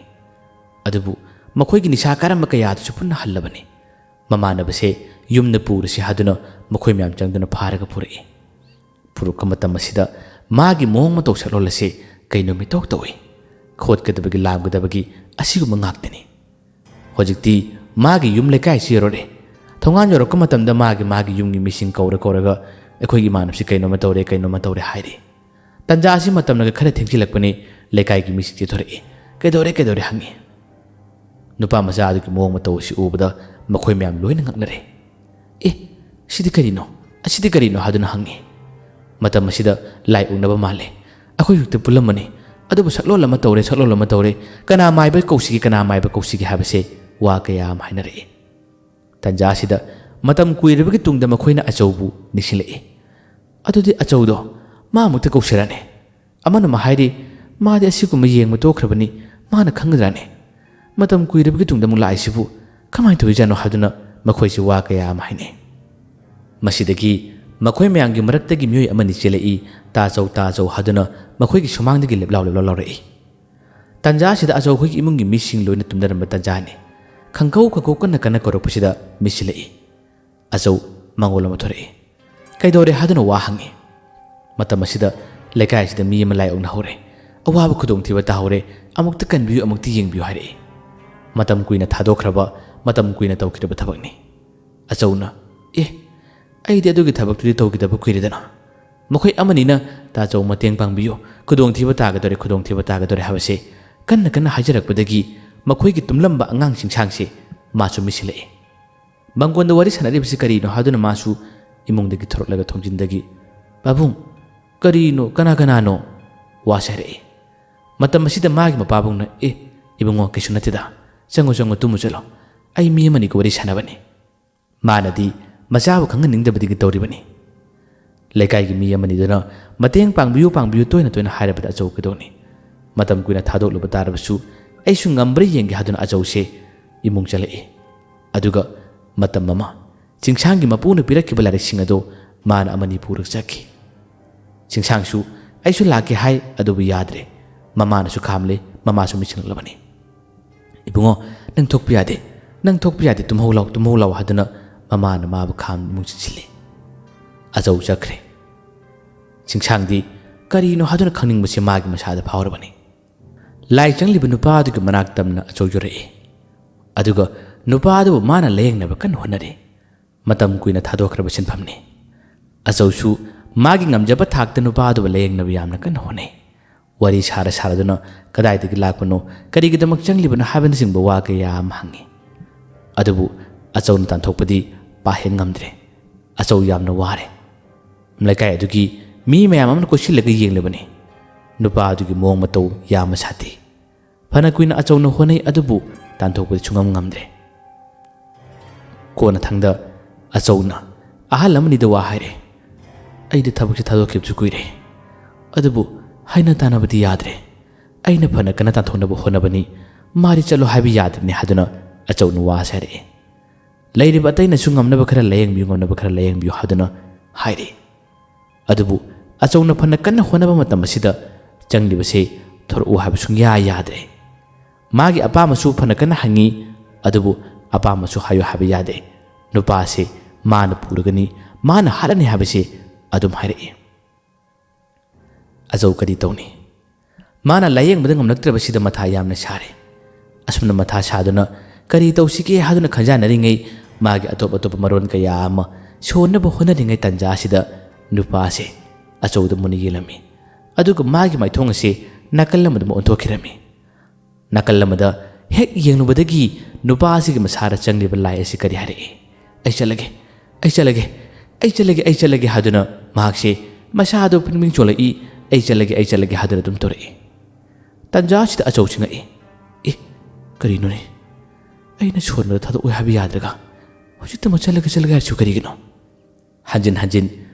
[SPEAKER 1] adubu makhoi gi nisa karam kaya du punna hallabani mamanaba se yumna pur si haduna makhoi myam changduna pharaga purai purukka matam asida magi mong matau saklolase कईनो मितौ तौई खोदकदबगी लामगदबगी असिगुम ngakdani hojikti magi yum lekai sirore thongan yorok matamda magi yumgi missing kौरगा अखोइगी मानबसि कईनो मतौरे हाइरे तंजा असि मतमनगा खरे थेंगसिलकपनि लेकाइगी missing थोरे कदोरे हंगी नुपा मचा अदुगी मोंग मतौसि उबदा मखोइ ma'am लोइना ngaknare सिदि करिनो हादुना हंगी मतम असिदा लाई उनबा माले अखोइ युक्त पुलमनि अदुबु सकलोल अमा तौरे कना माइबा कौसिगी हाबसे वा कया हाइनरे तंजासिदा मतम कुइरबगी तुंगदा मखोइना अचौबु निसिलए अदुदि अचौदो मा मुक्ता कौसराने अमन महाइरि मादि असिगुम येंगम तोख्रबनि माना खंगद्राने मतम कुइरबगी तुंगदा मु लाइसिबु कमाइ तोइजानो हादुना मखोइसि वा कया हाइने मसिदगी मखोइ मयांगी मरक्तगी म्योइ अमनि चेलई ताचौ हादुना मखोइगी सुमांगदगी लेबलाव लाउरई तंजासिदा अचौ खोइगी इमुंगी मिसिंग लोइना तुमदरम तंजाने खंगौ कन्न करोपसिदा मिसिलई अचौ मंगोल अमा थोरई कइदोरे हादुना वा हंगे मतम असिदा लेकाइसिदा मी अमा लाइओंना हौरे अवाबा खुदोंथिबा ताहौरे अमुक्ता कनबियु अमुक्ता येंगबियु हाइरे मतम कुइना थादोख्रबा मतम कुइना तौखिरबा थबकनि अचौना अइदि अदुगी थबक्तुदि तौगिदबा कुइरेदना मखोइ अमनिना ताचौ मतेंग पांगबियो खुदोंथिबा तागदोरे हाबसे कन्न हाइजरकपदगी मखोइगी तुमलंबा अंगांग सिंसांगसे मासु मिसिलए मंगोंदा वारी सनारिबसि करिनो हादुना मासु इमुंगदगी थोरलगा थोंजिंदगी बाबुंग करिनो कनानो वासरे मतम असिदा मागी मपाबुंगना इबुंगो कैसु नतेदा चंगो तुमु चलो आई मी अमनि को वारी सनाबने मानदी मचाबु खंगनिंगदबदगी तौरिबनी लेकाइगी मी अमनिदुना मतेंग पांगबियु तोइना हाइरबदा अचौ कदोनी मतम कुइना थादोकलुबा तारबसु अइसु ngambri yengi haduna अचौसे इमुंग चलए अदुगा मतम ममा चिंगसांगी मपुना पिरक्किबा लारिसिंग अदो मान अमनि पुरक चखि चिंगसांगसु अइसु लाके हाय अदुबु याद्रे ममानसु खामले ममासु मिसिंगलबनी इबुंगो नंग थोकपि यादे तुमहौ लाव हादुना ममाना माबु खाम इमुंग चिले ꯑꯆꯧ ꯆꯠꯈ꯭ꯔꯦ ꯆꯤꯡꯁꯥꯡꯗꯤ ꯀꯔꯤꯅꯣ ꯍꯥꯏꯗꯨꯅ ꯈꯪꯅꯤꯡꯕꯁꯤ ꯃꯥꯒꯤ ꯃꯁꯥꯗ ꯐꯥꯎꯔꯕꯅꯤ ꯂꯥꯏ ꯆꯪꯂꯤꯕ ꯅꯨꯄꯥ ꯑꯗꯨꯒꯤ ꯃꯅꯥꯛ ꯇꯝꯅ ꯑꯆꯧ ꯌꯧꯔꯛꯏ ꯑꯗꯨꯒ ꯅꯨꯄꯥ ꯑꯗꯨꯕꯨ ꯃꯥꯅ ꯂꯥꯌꯦꯡꯅꯕ ꯀꯟꯅ ꯍꯣꯠꯅꯔꯤ ꯃꯇꯝ ꯀꯨꯏꯅ ꯊꯥꯗꯣꯛꯈ꯭ꯔꯕ ꯁꯤꯟꯐꯝꯅꯤ ꯑꯆꯧꯁꯨ ꯃꯥꯒꯤ ꯉꯝꯖꯕ ꯊꯥꯛꯇ ꯅꯨꯄꯥ ꯑꯗꯨꯕꯨ ꯂꯥꯌꯦꯡꯅꯕ ꯌꯥꯝꯅ ꯀꯟꯅ ꯍꯣꯠꯅꯩ ꯋꯥꯔꯤ ꯁꯥꯔꯗꯨꯅ ꯀꯗꯥꯏꯗꯒꯤ ꯂꯥꯛꯄꯅꯣ ꯀꯔꯤꯒꯤꯗꯃꯛ ꯆꯪꯂꯤꯕꯅꯣ ꯍꯥꯏꯕꯅꯆꯤꯡꯕ ꯋꯥ ꯀꯌꯥ ꯑꯃ ꯍꯪꯉꯤ ꯑꯗꯨꯕꯨ ꯑꯆꯧꯅ ꯇꯥꯟꯊꯣꯛꯄꯗꯤ ꯄꯥꯍꯦꯟ ꯉꯝꯗ꯭ꯔꯦ ꯑꯆꯧ ꯌꯥꯝꯅ ꯋꯥꯔꯦ ꯂꯩꯀꯥꯏ ꯑꯗꯨꯒꯤ ꯃꯤ ꯃꯌꯥꯝ ꯑꯃꯅ ꯀꯣꯏꯁꯤꯜꯂꯒ ꯌꯦꯡꯂꯕꯅꯤ ꯅꯨꯄꯥ ꯑꯗꯨꯒꯤ ꯃꯑꯣꯡ ꯃꯇꯧ ꯌꯥꯝꯅ ꯁꯥꯊꯤ ꯐꯅ ꯀꯨꯏꯅ ꯑꯆꯧꯅ ꯍꯣꯠꯅꯩ ꯑꯗꯨꯕꯨ ꯇꯥꯟꯊꯣꯛꯄꯗꯤ ꯁꯨꯡꯉꯝ ꯉꯝꯗ꯭ꯔꯦ ꯀꯣꯟꯅ ꯊꯪꯗ ꯑꯆꯧꯅ ꯑꯍꯜ ꯑꯃꯅꯤꯗ ꯋꯥ ꯍꯥꯏꯔꯦ ꯑꯩꯗꯤ ꯊꯕꯛꯁꯤ ꯊꯥꯗꯣꯛꯈꯤꯕꯁꯨ ꯀꯨꯏꯔꯦ ꯑꯗꯨꯕꯨ ꯍꯥꯏꯅ ꯇꯥꯟꯅꯕꯗꯤ ꯌꯥꯗ꯭ꯔꯦ ꯑꯩꯅ ꯐꯅ ꯀꯟꯅ ꯇꯥꯟꯊꯣꯛꯅꯕ ꯍꯣꯠꯅꯕꯅꯤ ꯃꯥꯗꯤ ꯆꯠꯂꯣ ꯍꯥꯏꯕ ꯌꯥꯗ꯭ꯔꯅꯤ ꯍꯥꯏꯗꯨꯅ ꯑꯆꯧꯅ ꯋꯥ ꯁꯥꯔꯛꯏ ꯂꯩꯔꯤꯕ ꯑꯇꯩꯅꯁꯨ ꯉꯝꯅꯕ ꯈꯔ ꯂꯥꯌꯦꯡꯕꯤꯌꯨ ꯉꯝꯅꯕ ꯈꯔ ꯂꯥꯌꯦꯡꯕꯤꯌꯨ ꯍꯥꯏꯗꯨꯅ ꯍꯥꯏꯔꯤ ꯑꯗꯨꯕꯨ ꯑꯆꯧꯅ ꯐꯅ ꯀꯟꯅ ꯍꯣꯠꯅꯕ ꯃꯇꯝ ꯑꯁꯤꯗ ꯆꯪꯂꯤꯕꯁꯦ ꯊꯣꯔꯛꯎ ꯍꯥꯏꯕ ꯁꯨꯡꯌꯥ ꯌꯥꯗ꯭ꯔꯦ ꯃꯥꯒꯤ ꯑꯄꯥꯝꯕꯁꯨ ꯐꯅ ꯀꯟꯅ ꯍꯪꯉꯤ ꯑꯗꯨꯕꯨ ꯑꯄꯥꯝꯕꯁꯨ ꯍꯥꯏꯌꯨ ꯍꯥꯏꯕ ꯌꯥꯗꯦ ꯅꯨꯄꯥꯁꯦ ꯃꯥꯅ ꯄꯨꯔꯒꯅꯤ ꯃꯥꯅ ꯍꯥꯠꯂꯅꯤ ꯍꯥꯏꯕꯁꯦ ꯑꯗꯨꯝ ꯍꯥꯏꯔꯛꯏ ꯑꯆꯧ ꯀꯔꯤ ꯇꯧꯅꯤ ꯃꯥꯅ ꯂꯥꯌꯦꯡꯕꯗ ꯉꯝꯂꯛꯇ꯭ꯔꯕꯁꯤꯗ ꯃꯊꯥ ꯌꯥꯝꯅ ꯁꯥꯔꯦ ꯑꯁꯨꯝꯅ ꯃꯊꯥ ꯁꯥꯗꯨꯅ ꯀꯔꯤ ꯇꯧꯁꯤꯒꯦ ꯍꯥꯏꯗꯨꯅ ꯈꯟꯖꯥꯟꯅꯔꯤꯉꯩ ꯃꯥꯒꯤ ꯑꯇꯣꯞ ꯑꯇꯣꯞꯄ ꯃꯔꯣꯟ ꯀꯌꯥ ꯑꯃ ꯁꯣꯟꯅꯕ ꯍꯣꯠꯅꯔꯤꯉꯩ ꯇꯥꯟꯖꯥ ꯑꯁꯤꯗ ꯅꯨꯄꯥꯁꯦ ꯑꯆꯧꯗ ꯃꯨꯟꯅ ꯌꯦꯡꯂꯝꯃꯤ ꯑꯗꯨꯒ ꯃꯥꯒꯤ ꯃꯥꯏꯊꯣꯡ ꯑꯁꯤ ꯅꯥꯀꯜ ꯑꯃꯗ ꯑꯣꯟꯊꯣꯛꯈꯤꯔꯝꯃꯤ ꯅꯥꯀꯜ ꯑꯃꯗ ꯍꯦꯛ ꯌꯦꯡꯂꯨꯕꯗꯒꯤ ꯅꯨꯄꯥ ꯑꯁꯤꯒꯤ ꯃꯁꯥꯗ ꯆꯪꯂꯤꯕ ꯂꯥꯏ ꯑꯁꯤ ꯀꯔꯤ ꯍꯥꯏꯔꯛꯏ ꯑꯩ ꯆꯠꯂꯒꯦ ꯑꯩ ꯆꯠꯂꯒꯦ ꯑꯩ ꯆꯠꯂꯒꯦ ꯑꯩ ꯆꯠꯂꯒꯦ ꯍꯥꯏꯗꯨꯅ ꯃꯍꯥꯛꯁꯦ ꯃꯁꯥꯗꯨ ꯄꯤꯡ ꯆꯣꯜꯂꯛꯏ ꯑꯩ ꯆꯠꯂꯒꯦ ꯍꯥꯏꯗꯨꯅ ꯑꯗꯨꯝ ꯇꯧꯔꯛꯏ ꯇꯥꯟꯖꯥ ꯑꯁꯤꯗ ꯑꯆꯧ ꯆꯤꯡꯉꯛꯏ ꯑꯦ ꯀꯔꯤꯅꯣꯅꯦ ꯑꯩꯅ ꯁꯣꯟꯕꯗ ꯊꯥꯗꯣꯛꯑꯣꯏ ꯍꯥꯏꯕ ꯌꯥꯗ꯭ꯔꯒ ꯍꯧꯖꯤꯛꯇꯃꯛ ꯆꯠꯂꯒꯦ ꯍꯥꯏꯔꯤꯁꯨ ꯀꯔꯤꯒꯤꯅꯣ ꯍꯟꯖꯤꯟ ꯍꯟꯖꯤꯟ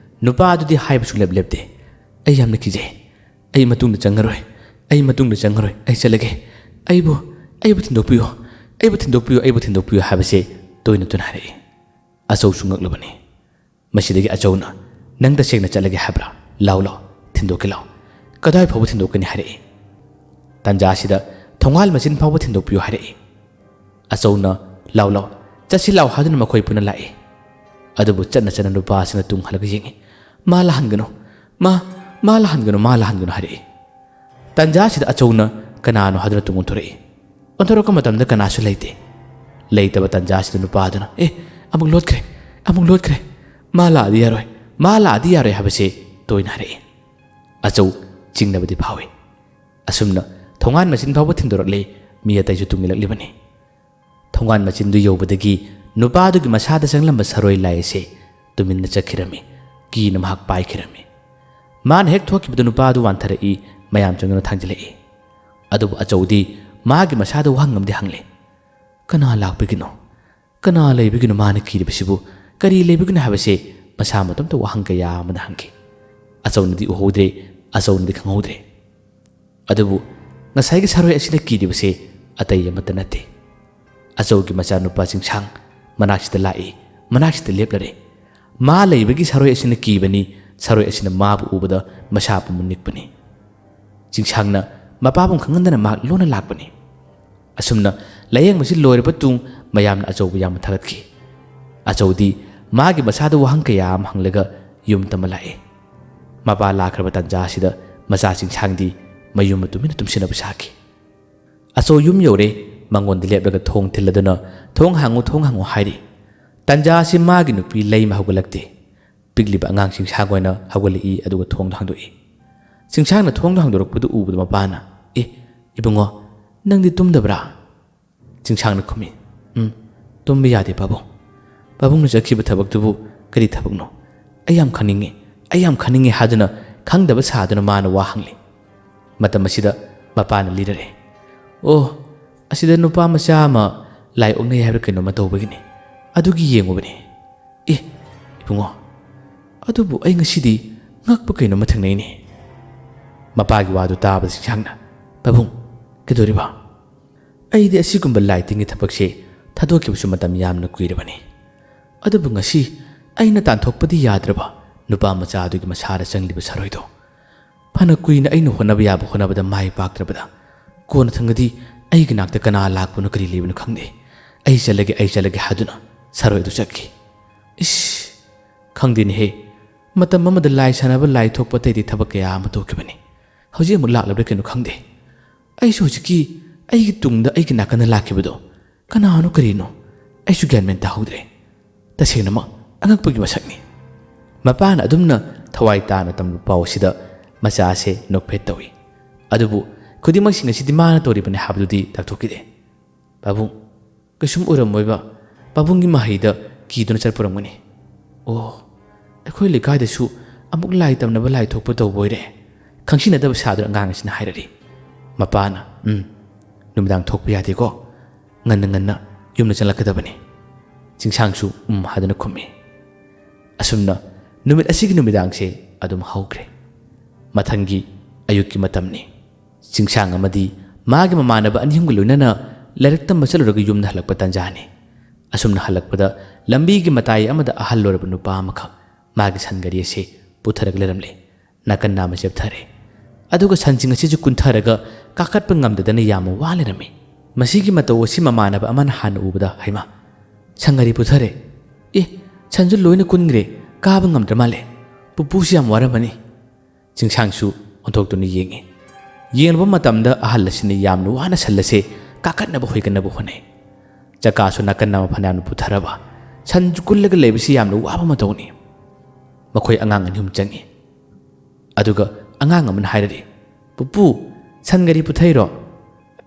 [SPEAKER 1] ꯅꯨꯄꯥ ꯑꯗꯨꯗꯤ ꯍꯥꯏꯕ ꯁꯨꯡꯂꯦꯞ ꯂꯦꯞꯇꯦ ꯑꯩ ꯌꯥꯝꯅ ꯀꯤꯖꯩ ꯑꯩ ꯃꯇꯨꯡꯗ ꯆꯪꯉꯔꯣꯏ ꯑꯩ ꯆꯠꯂꯒꯦ ꯑꯩꯕꯨ ꯊꯤꯟꯗꯣꯛꯄꯤꯌꯨ ꯍꯥꯏꯕꯁꯦ ꯇꯣꯏꯅ ꯇꯣꯏꯅ ꯍꯥꯏꯔꯛꯏ ꯑꯆꯧꯁꯨ ꯉꯛꯂꯕꯅꯤ ꯃꯁꯤꯗꯒꯤ ꯑꯆꯧꯅ ꯅꯪ ꯇꯁꯦꯡꯅ ꯆꯠꯂꯒꯦ ꯍꯥꯏꯕ꯭ꯔꯥ ꯂꯥꯎ ꯊꯤꯟꯗꯣꯛꯀꯦ ꯂꯥꯎ ꯀꯗꯥꯏ ꯐꯥꯎꯕ ꯊꯤꯟꯗꯣꯛꯀꯅꯤ ꯍꯥꯏꯔꯛꯏ ꯇꯥꯟꯖꯥ ꯑꯁꯤꯗ ꯊꯣꯡꯒꯥꯜ ꯃꯆꯤꯟ ꯐꯥꯎꯕ ꯊꯤꯟꯗꯣꯛꯄꯤꯌꯨ ꯍꯥꯏꯔꯛꯏ ꯑꯆꯧꯅ ꯂꯥꯎ ꯆꯠꯁꯤ ꯂꯥꯎ ꯍꯥꯏꯗꯨꯅ ꯃꯈꯣꯏ ꯄꯨꯟꯅ ꯂꯥꯛꯏ ꯑꯗꯨꯕꯨ ꯆꯠꯅ ꯅꯨꯄꯥ ꯑꯁꯤꯅ ꯇꯨꯡ ꯍꯜꯂꯒ ꯌꯦꯡꯉꯤ ꯃꯥ ꯂꯥꯍꯟꯒꯅꯨ ꯍꯥꯏꯔꯛꯏ ꯇꯥꯟꯖꯥ ꯑꯁꯤꯗ ꯑꯆꯧꯅ ꯀꯅꯥꯅꯣ ꯍꯥꯏꯗꯨꯅ ꯇꯨꯡ ꯑꯣꯟꯊꯣꯔꯛꯄ ꯃꯇꯝꯗ ꯀꯅꯥꯁꯨ ꯂꯩꯇꯕ ꯇꯥꯟꯖꯥ ꯑꯁꯤꯗ ꯅꯨꯄꯥ ꯑꯗꯨꯅ ꯑꯃꯨꯛ ꯂꯣꯠꯈ꯭ꯔꯦ ꯃꯥ ꯂꯥꯛꯑꯗꯤ ꯌꯥꯔꯣꯏ ꯍꯥꯏꯕꯁꯦ ꯇꯣꯏꯅ ꯍꯥꯏꯔꯛꯏ ꯑꯆꯧ ꯆꯤꯡꯅꯕꯗꯤ ꯐꯥꯎꯏ ꯑꯁꯨꯝꯅ ꯊꯣꯡꯒꯥꯟ ꯃꯆꯤꯟ ꯐꯥꯎꯕ ꯊꯤꯟꯗꯣꯔꯛꯂꯤ ꯃꯤ ꯑꯇꯩꯁꯨ ꯇꯨꯡꯏꯜꯂꯛꯂꯤꯕꯅꯤ ꯊꯣꯡꯒꯥꯟ ꯃꯆꯤꯟꯗꯨ ꯌꯧꯕꯗꯒꯤ ꯅꯨꯄꯥꯗꯨꯒꯤ ꯃꯁꯥꯗ ꯆꯪꯂꯝꯕ ꯁꯔꯣꯏ ꯂꯥꯏ ꯑꯁꯤ ꯇꯨꯃꯤꯟꯅ ꯆꯠꯈꯤꯔꯝꯃꯤ ꯀꯤꯅ ꯃꯍꯥꯛ ꯄꯥꯏꯈꯤꯔꯝꯃꯤ ꯃꯥꯅ ꯍꯦꯛ ꯊꯣꯛꯈꯤꯕꯗ ꯅꯨꯄꯥ ꯑꯗꯨ ꯋꯥꯟꯊꯔꯛꯏ ꯃꯌꯥꯝ ꯆꯪꯗꯨꯅ ꯊꯥꯡꯖꯤꯜꯂꯛꯏ ꯑꯗꯨꯕꯨ ꯑꯆꯧꯗꯤ ꯃꯥꯒꯤ ꯃꯁꯥꯗ ꯋꯥꯍꯪ ꯑꯃꯗꯤ ꯍꯪꯂꯦ ꯀꯅꯥ ꯂꯥꯛꯄꯒꯤꯅꯣ ꯀꯅꯥ ꯂꯩꯕꯒꯤꯅꯣ ꯃꯥꯅ ꯀꯤꯔꯤꯕꯁꯤꯕꯨ ꯀꯔꯤ ꯂꯩꯕꯒꯤꯅꯣ ꯍꯥꯏꯕꯁꯦ ꯃꯁꯥ ꯃꯇꯣꯝꯇ ꯋꯥꯍꯪ ꯀꯌꯥ ꯑꯃꯗ ꯍꯪꯈꯤ ꯑꯆꯧꯅꯗꯤ ꯎꯍꯧꯗ꯭ꯔꯦ ꯑꯆꯧꯅꯗꯤ ꯈꯪꯍꯧꯗ꯭ꯔꯦ ꯑꯗꯨꯕꯨ ꯉꯁꯥꯏꯒꯤ ꯁꯔꯣꯏ ꯑꯁꯤꯅ ꯀꯤꯔꯤꯕꯁꯦ ꯑꯇꯩ ꯑꯃꯠꯇ ꯅꯠꯇꯦ ꯑꯆꯧꯒꯤ ꯃꯆꯥꯅꯨꯄꯥ ꯆꯤꯡꯁꯥꯡ ꯃꯅꯥꯛꯁꯤꯗ ꯂꯥꯛꯏ ꯃꯅꯥꯛꯁꯤꯗ ꯂꯦꯞꯂꯔꯦ ꯃꯥ ꯂꯩꯕꯒꯤ ꯁꯔꯣꯏ ꯑꯁꯤꯅ ꯀꯤꯕꯅꯤ ꯁꯔꯣꯏ ꯑꯁꯤꯅ ꯃꯥꯕꯨ ꯎꯕꯗ ꯃꯁꯥ ꯄꯨꯝꯕ ꯅꯤꯛꯄꯅꯤ ꯆꯤꯡꯁꯥꯡꯅ ꯃꯄꯥꯕꯨꯡ ꯈꯪꯍꯟꯗꯅ ꯃꯍꯥꯛ ꯂꯣꯟꯅ ꯂꯥꯛꯄꯅꯤ ꯑꯁꯨꯝꯅ ꯂꯥꯌꯦꯡꯕꯁꯤ ꯂꯣꯏꯔꯕ ꯇꯨꯡ ꯃꯌꯥꯝꯅ ꯑꯆꯧꯕꯨ ꯌꯥꯝꯅ ꯊꯥꯒꯠꯈꯤ ꯑꯆꯧꯗꯤ ꯃꯥꯒꯤ ꯃꯁꯥꯗ ꯋꯥꯍꯪ ꯀꯌꯥ ꯑꯃ ꯍꯪꯂꯒ ꯌꯨꯝ ꯇꯝꯕ ꯂꯥꯛꯏ ꯃꯄꯥ ꯂꯥꯛꯈ꯭ꯔꯕ ꯇꯥꯟꯖꯥ ꯑꯁꯤꯗ ꯃꯆꯥ ꯆꯤꯡꯁꯥꯡꯗꯤ ꯃꯌꯨꯝ ꯇꯨꯃꯤꯟꯅ ꯇꯨꯝꯁꯤꯟꯅꯕ ꯁꯥꯈꯤ ꯑꯆꯧ ꯌꯨꯝ ꯌꯧꯔꯦ ꯃꯉꯣꯟꯗ ꯂꯦꯞꯂꯒ ꯊꯣꯡ ꯊꯤꯜꯂꯗꯨꯅ ꯊꯣꯡ ꯍꯥꯡꯉꯨ ꯍꯥꯏꯔꯤ ꯇꯥꯟꯖꯥ ꯑꯁꯤ ꯃꯥꯒꯤ ꯅꯨꯄꯤ ꯂꯩꯃ ꯍꯧꯒꯠꯂꯛꯇꯦ ꯄꯤꯛꯂꯤꯕ ꯑꯉꯥꯡ ꯆꯤꯡꯁꯥꯡ ꯑꯣꯏꯅ ꯍꯧꯒꯠꯂꯛꯏ ꯑꯗꯨꯒ ꯊꯣꯡꯗꯣ ꯍꯥꯡꯗꯣꯛꯏ ꯆꯤꯡꯁꯥꯡꯅ ꯊꯣꯡꯗꯣ ꯍꯥꯡꯗꯣꯔꯛꯄꯗꯨ ꯎꯕꯗ ꯃꯄꯥꯅ ꯏꯕꯨꯡꯉꯣ ꯅꯪꯗꯤ ꯇꯨꯝꯗꯕ꯭ꯔꯥ ꯆꯤꯡꯁꯥꯡꯅ ꯈꯨꯝꯃꯤ ꯇꯨꯝꯕ ꯌꯥꯗꯦ ꯄꯥꯕꯨꯡꯅ ꯆꯠꯈꯤꯕ ꯊꯕꯛꯇꯨꯕꯨ ꯀꯔꯤ ꯊꯕꯛꯅꯣ ꯑꯩ ꯌꯥꯝ ꯈꯪꯅꯤꯡꯉꯦ ꯍꯥꯏꯗꯨꯅ ꯈꯪꯗꯕ ꯁꯥꯗꯨꯅ ꯃꯥꯅ ꯋꯥ ꯍꯪꯂꯤ ꯃꯇꯝ ꯑꯁꯤꯗ ꯃꯄꯥꯅ ꯂꯤꯔꯛꯑꯦ ꯑꯁꯤꯗ ꯅꯨꯄꯥ ꯃꯆꯥ ꯑꯃ ꯂꯥꯏ ꯑꯣꯛꯅꯩ ꯍꯥꯏꯕ꯭ꯔꯥ ꯀꯩꯅꯣꯝꯃ ꯇꯧꯕꯒꯤꯅꯤ ꯑꯗꯨꯒꯤ ꯌꯦꯡꯉꯨꯕꯅꯤ ꯏꯕꯨꯡꯉꯣ ꯑꯗꯨꯕꯨ ꯑꯩ ꯉꯁꯤꯗꯤ ꯉꯛꯄ ꯀꯩꯅꯣꯝꯃ ꯊꯦꯡꯅꯩꯅꯦ ꯃꯄꯥꯒꯤ ꯋꯥꯗꯨ ꯇꯥꯕꯗ ꯆꯤꯡꯁꯥꯡꯅ ꯄꯥꯕꯨꯡ ꯀꯩꯗꯧꯔꯤꯕ ꯑꯩꯗꯤ ꯑꯁꯤꯒꯨꯝꯕ ꯂꯥꯏ ꯇꯤꯟꯒꯤ ꯊꯕꯛꯁꯦ ꯊꯥꯗꯣꯛꯈꯤꯕꯁꯨ ꯃꯇꯝ ꯌꯥꯝꯅ ꯀꯨꯏꯔꯕꯅꯤ ꯑꯗꯨꯕꯨ ꯉꯁꯤ ꯑꯩꯅ ꯇꯥꯟꯊꯣꯛꯄꯗꯤ ꯌꯥꯗ꯭ꯔꯕ ꯅꯨꯄꯥ ꯃꯆꯥ ꯑꯗꯨꯒꯤ ꯃꯁꯥꯗ ꯆꯪꯂꯤꯕ ꯁꯔꯣꯏꯗꯣ ꯐꯅ ꯀꯨꯏꯅ ꯑꯩꯅ ꯍꯣꯠꯅꯕ ꯌꯥꯕ ꯍꯣꯠꯅꯕꯗ ꯃꯥꯏ ꯄꯥꯛꯇ꯭ꯔꯕꯗ ꯀꯣꯟꯅ ꯊꯪꯒꯗꯤ ꯑꯩꯒꯤ ꯅꯥꯛꯇ ꯀꯅꯥ ꯂꯥꯛꯄꯅꯣ ꯀꯔꯤ ꯂꯩꯕꯅꯣ ꯈꯪꯗꯦ ꯑꯩ ꯆꯠꯂꯒꯦ ꯍꯥꯏꯗꯨꯅ ꯁꯔꯣꯏ ꯑꯗꯨ ꯆꯠꯈꯤ ꯈꯪꯗꯦꯅꯦꯍꯦ ꯃꯇꯝ ꯑꯃꯗ ꯂꯥꯏ ꯁꯥꯟꯅꯕ ꯂꯥꯏ ꯊꯣꯛꯄ ꯑꯇꯩꯗꯤ ꯊꯕꯛ ꯀꯌꯥ ꯑꯃ ꯇꯧꯈꯤꯕꯅꯤ ꯍꯧꯖꯤꯛ ꯑꯃꯨꯛ ꯂꯥꯛꯂꯕ꯭ꯔꯥ ꯀꯩꯅꯣ ꯈꯪꯗꯦ ꯑꯩꯁꯨ ꯍꯧꯖꯤꯛꯀꯤ ꯑꯩꯒꯤ ꯇꯨꯡꯗ ꯑꯩꯒꯤ ꯅꯥꯀꯟꯗ ꯂꯥꯛꯈꯤꯕꯗꯣ ꯀꯅꯥꯅꯣ ꯀꯔꯤꯅꯣ ꯑꯩꯁꯨ ꯒ꯭ꯌꯥꯟ ꯃꯦꯟ ꯇꯥꯍꯧꯗ꯭ꯔꯦ ꯇꯁꯦꯡꯅꯃꯛ ꯑꯉꯛꯄꯒꯤ ꯃꯁꯛꯅꯤ ꯃꯄꯥꯅ ꯑꯗꯨꯝꯅ ꯊꯋꯥꯏ ꯇꯥꯅ ꯇꯝꯕ ꯄꯥꯎ ꯑꯁꯤꯗ ꯃꯆꯥꯁꯦ ꯅꯣꯛꯐꯦꯠ ꯇꯧꯏ ꯑꯗꯨꯕꯨ ꯈꯨꯗꯤꯡꯃꯛꯁꯤꯡ ꯑꯁꯤꯗꯤ ꯃꯥꯅ ꯇꯧꯔꯤꯕꯅꯤ ꯍꯥꯏꯕꯗꯨꯗꯤ ꯇꯥꯛꯊꯣꯛꯈꯤꯗꯦ ꯄꯥꯕꯨꯡ ꯀꯩꯁꯨꯝ ꯑꯣꯏꯔꯝꯃꯣꯏꯕ ꯄꯥꯕꯨꯡꯒꯤ ꯃꯍꯩꯗ ꯀꯤꯗꯨꯅ ꯆꯠꯄꯔꯝꯒꯅꯤ ꯑꯣ ꯑꯩꯈꯣꯏ ꯂꯩꯀꯥꯏꯗꯁꯨ ꯑꯃꯨꯛ ꯂꯥꯏ ꯇꯝꯅꯕ ꯂꯥꯏ ꯊꯣꯛꯄ ꯇꯧꯕ ꯑꯣꯏꯔꯦ ꯈꯪꯁꯤꯟꯅꯗꯕ ꯁꯥꯗꯨꯅ ꯑꯉꯥꯡ ꯑꯁꯤꯅ ꯍꯥꯏꯔꯔꯤ ꯃꯄꯥꯅ ꯅꯨꯃꯤꯗꯥꯡ ꯊꯣꯛꯄ ꯌꯥꯗꯦꯀꯣ ꯉꯟꯅ ꯉꯟꯅ ꯌꯨꯝꯗ ꯆꯠꯂꯛꯀꯗꯕꯅꯤ ꯆꯤꯡꯁꯥꯡꯁꯨ ꯍꯥꯗꯨꯅ ꯈꯨꯝꯃꯤ ꯑꯁꯨꯝꯅ ꯅꯨꯃꯤꯠ ꯑꯁꯤꯒꯤ ꯅꯨꯃꯤꯗꯥꯡꯁꯦ ꯑꯗꯨꯝ ꯍꯧꯈ꯭ꯔꯦ ꯃꯊꯪꯒꯤ ꯑꯌꯨꯛꯀꯤ ꯃꯇꯝꯅꯤ ꯆꯤꯡꯁꯥꯡ ꯑꯃꯗꯤ ꯃꯥꯒꯤ ꯃꯃꯥꯟꯅꯕ ꯑꯅꯤꯍꯨꯝꯒ ꯂꯣꯏꯅꯅ ꯂꯥꯏꯔꯤꯛ ꯇꯝꯕ ꯆꯠꯂꯨꯔꯒ ꯌꯨꯝꯗ ꯍꯜꯂꯛꯄ ꯇꯥꯟꯖꯥꯅꯤ ꯑꯁꯨꯝꯅ ꯍꯜꯂꯛꯄꯗ ꯂꯝꯕꯤꯒꯤ ꯃꯇꯥꯏ ꯑꯃꯗ ꯑꯍꯜ ꯑꯣꯏꯔꯕ ꯅꯨꯄꯥ ꯑꯃꯈꯛ ꯃꯥꯒꯤ ꯁꯟ ꯒꯥꯔꯤ ꯑꯁꯤ ꯄꯨꯊꯔꯒ ꯂꯩꯔꯝꯂꯦ ꯅꯥꯀꯟ ꯅꯥꯝꯃ ꯆꯦꯞꯊꯔꯦ ꯑꯗꯨꯒ ꯁꯟꯁꯤꯡ ꯑꯁꯤꯁꯨ ꯀꯨꯟꯊꯔꯒ ꯀꯥꯈꯠꯄ ꯉꯝꯗꯗꯅ ꯌꯥꯝꯅ ꯋꯥ ꯂꯩꯔꯝꯃꯤ ꯃꯁꯤꯒꯤ ꯃꯇꯧ ꯑꯁꯤ ꯃꯃꯥꯟꯅꯕ ꯑꯃꯅ ꯍꯥꯟꯅ ꯎꯕꯗ ꯍꯩꯃꯥ ꯁꯟ ꯒꯥꯔꯤ ꯄꯨꯊꯔꯦ ꯁꯟꯁꯨ ꯂꯣꯏꯅ ꯀꯨꯟꯈ꯭ꯔꯦ ꯀꯥꯕ ꯉꯝꯗ꯭ꯔ ꯃꯥꯜꯂꯦ ꯄꯨꯄꯨꯁꯤ ꯌꯥꯝ ꯋꯥꯔꯝꯃꯅꯤ ꯆꯤꯡꯁꯥꯡꯁꯨ ꯑꯣꯟꯊꯣꯛꯇꯨꯅ ꯌꯦꯡꯉꯤ ꯌꯦꯡꯂꯨꯕ ꯃꯇꯝꯗ ꯑꯍꯜ ꯑꯁꯤꯅ ꯌꯥꯝꯅ ꯋꯥꯅ ꯁꯟ ꯑꯁꯤ ꯀꯥꯈꯠꯅꯕ ꯍꯣꯏꯒꯠꯅꯕ ꯍꯣꯠꯅꯩ ꯆꯀꯥꯁꯨ ꯅꯥꯀꯟ ꯅꯥꯝꯃ ꯐꯅꯌꯥꯝꯅ ꯄꯨꯊꯔꯕ ꯁꯟꯁꯨ ꯀꯨꯜꯂꯒ ꯂꯩꯕꯁꯤ ꯌꯥꯝꯅ ꯋꯥꯕ ꯃꯇꯧꯅꯤ ꯃꯈꯣꯏ ꯑꯉꯥꯡ ꯑꯅꯤꯍꯨꯝ ꯆꯪꯉꯤ ꯑꯗꯨꯒ ꯑꯉꯥꯡ ꯑꯃꯅ ꯍꯥꯏꯔꯛꯏ ꯄꯨꯄꯨ ꯁꯟ ꯒꯥꯔꯤ ꯄꯨꯊꯩꯔꯣ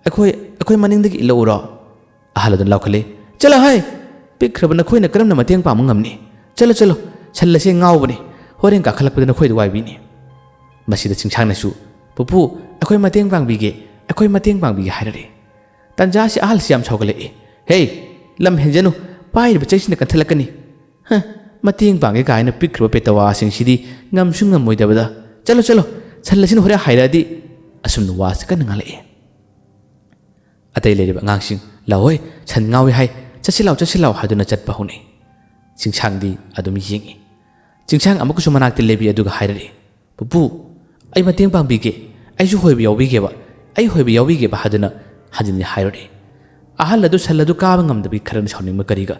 [SPEAKER 1] ꯑꯩꯈꯣꯏ ꯃꯅꯤꯡꯗꯒꯤ ꯏꯜꯂꯛꯎꯔꯣ ꯑꯍꯜ ꯑꯗꯨꯅ ꯂꯥꯎꯈꯠꯂꯤ ꯆꯠꯂꯣ ꯍꯥꯏ ꯄꯤꯛꯈ꯭ꯔꯕ ꯅꯈꯣꯏꯅ ꯀꯔꯝꯅ ꯃꯇꯦꯡ ꯄꯥꯡꯕ ꯉꯝꯅꯤ ꯆꯠꯂꯣ ꯁꯟ ꯑꯁꯤ ꯉꯥꯎꯕꯅꯤ ꯍꯣꯔꯦꯟ ꯀꯥꯈꯠꯂꯛꯄꯗ ꯅꯈꯣꯏꯗ ꯋꯥꯏꯕꯤꯅꯤ ꯃꯁꯤꯗ ꯆꯤꯡꯁꯥꯡꯅꯁꯨ ꯄꯨꯄꯨ ꯑꯩꯈꯣꯏ ꯃꯇꯦꯡ ꯄꯥꯡꯕꯤꯒꯦ ꯍꯥꯏꯔꯛꯏ ꯇꯟꯖꯥꯁꯤ ꯑꯍꯜꯁꯤ ꯌꯥꯝ ꯁꯥꯎꯒꯠꯂꯛꯏ ꯍꯦ ꯂꯝ ꯍꯦꯟꯖꯅꯨ ꯄꯥꯏꯔꯤꯕ ꯆꯩꯁꯤꯅ ꯀꯟꯊꯠꯂꯛꯀꯅꯤ ꯃꯇꯦꯡ ꯄꯥꯡꯒꯦ ꯀꯥꯏꯅ ꯄꯤꯛꯈ꯭ꯔꯕ ꯄꯦꯇꯋꯥꯁꯤꯡꯁꯤꯗꯤ ꯉꯝꯁꯨ ꯉꯝꯃꯣꯏꯗꯕꯗ ꯆꯠꯂꯣ ꯁꯟ ꯑꯁꯤꯅ ꯍꯣꯔꯦꯟ ꯍꯥꯏꯔꯛꯑꯗꯤ ꯑꯁꯨꯝꯅ ꯋꯥꯁꯤ ꯀꯟꯅ ꯉꯥꯡꯂꯛꯏ ꯑꯇꯩ ꯂꯩꯔꯤꯕ ꯑꯉꯥꯡꯁꯤꯡ ꯂꯥꯛꯑꯣꯏ ꯁꯟ ꯉꯥꯎꯏ ꯍꯥꯏ ꯆꯠꯁꯤ ꯂꯥꯎ ꯍꯥꯏꯗꯨꯅ ꯆꯠꯄ ꯍꯧꯅꯩ ꯆꯤꯡꯁꯥꯡꯗꯤ ꯑꯗꯨꯝ ꯌꯦꯡꯉꯤ ꯆꯤꯡꯁꯥꯡ ꯑꯃꯨꯛꯀꯁꯨ ꯃꯅꯥꯛꯇ ꯂꯦꯞꯄꯤ ꯑꯗꯨꯒ ꯍꯥꯏꯔꯛꯏ ꯄꯨꯄꯨ ꯑꯩ ꯃꯇꯦꯡ ꯄꯥꯡꯕꯤꯒꯦ ꯑꯩꯁꯨ ꯍꯣꯏꯕ ꯌꯥꯎꯕꯤꯒꯦꯕ ꯍꯥꯏꯗꯨꯅ ꯍꯟꯖꯤꯟꯅ ꯍꯥꯏꯔꯛꯏ ꯑꯍꯜ ꯑꯗꯨ ꯁꯟ ꯑꯗꯨ ꯀꯥꯕ ꯉꯝꯗꯕꯒꯤ ꯈꯔꯅ ꯁꯥꯎꯅꯤꯡꯕ ꯀꯔꯤꯒ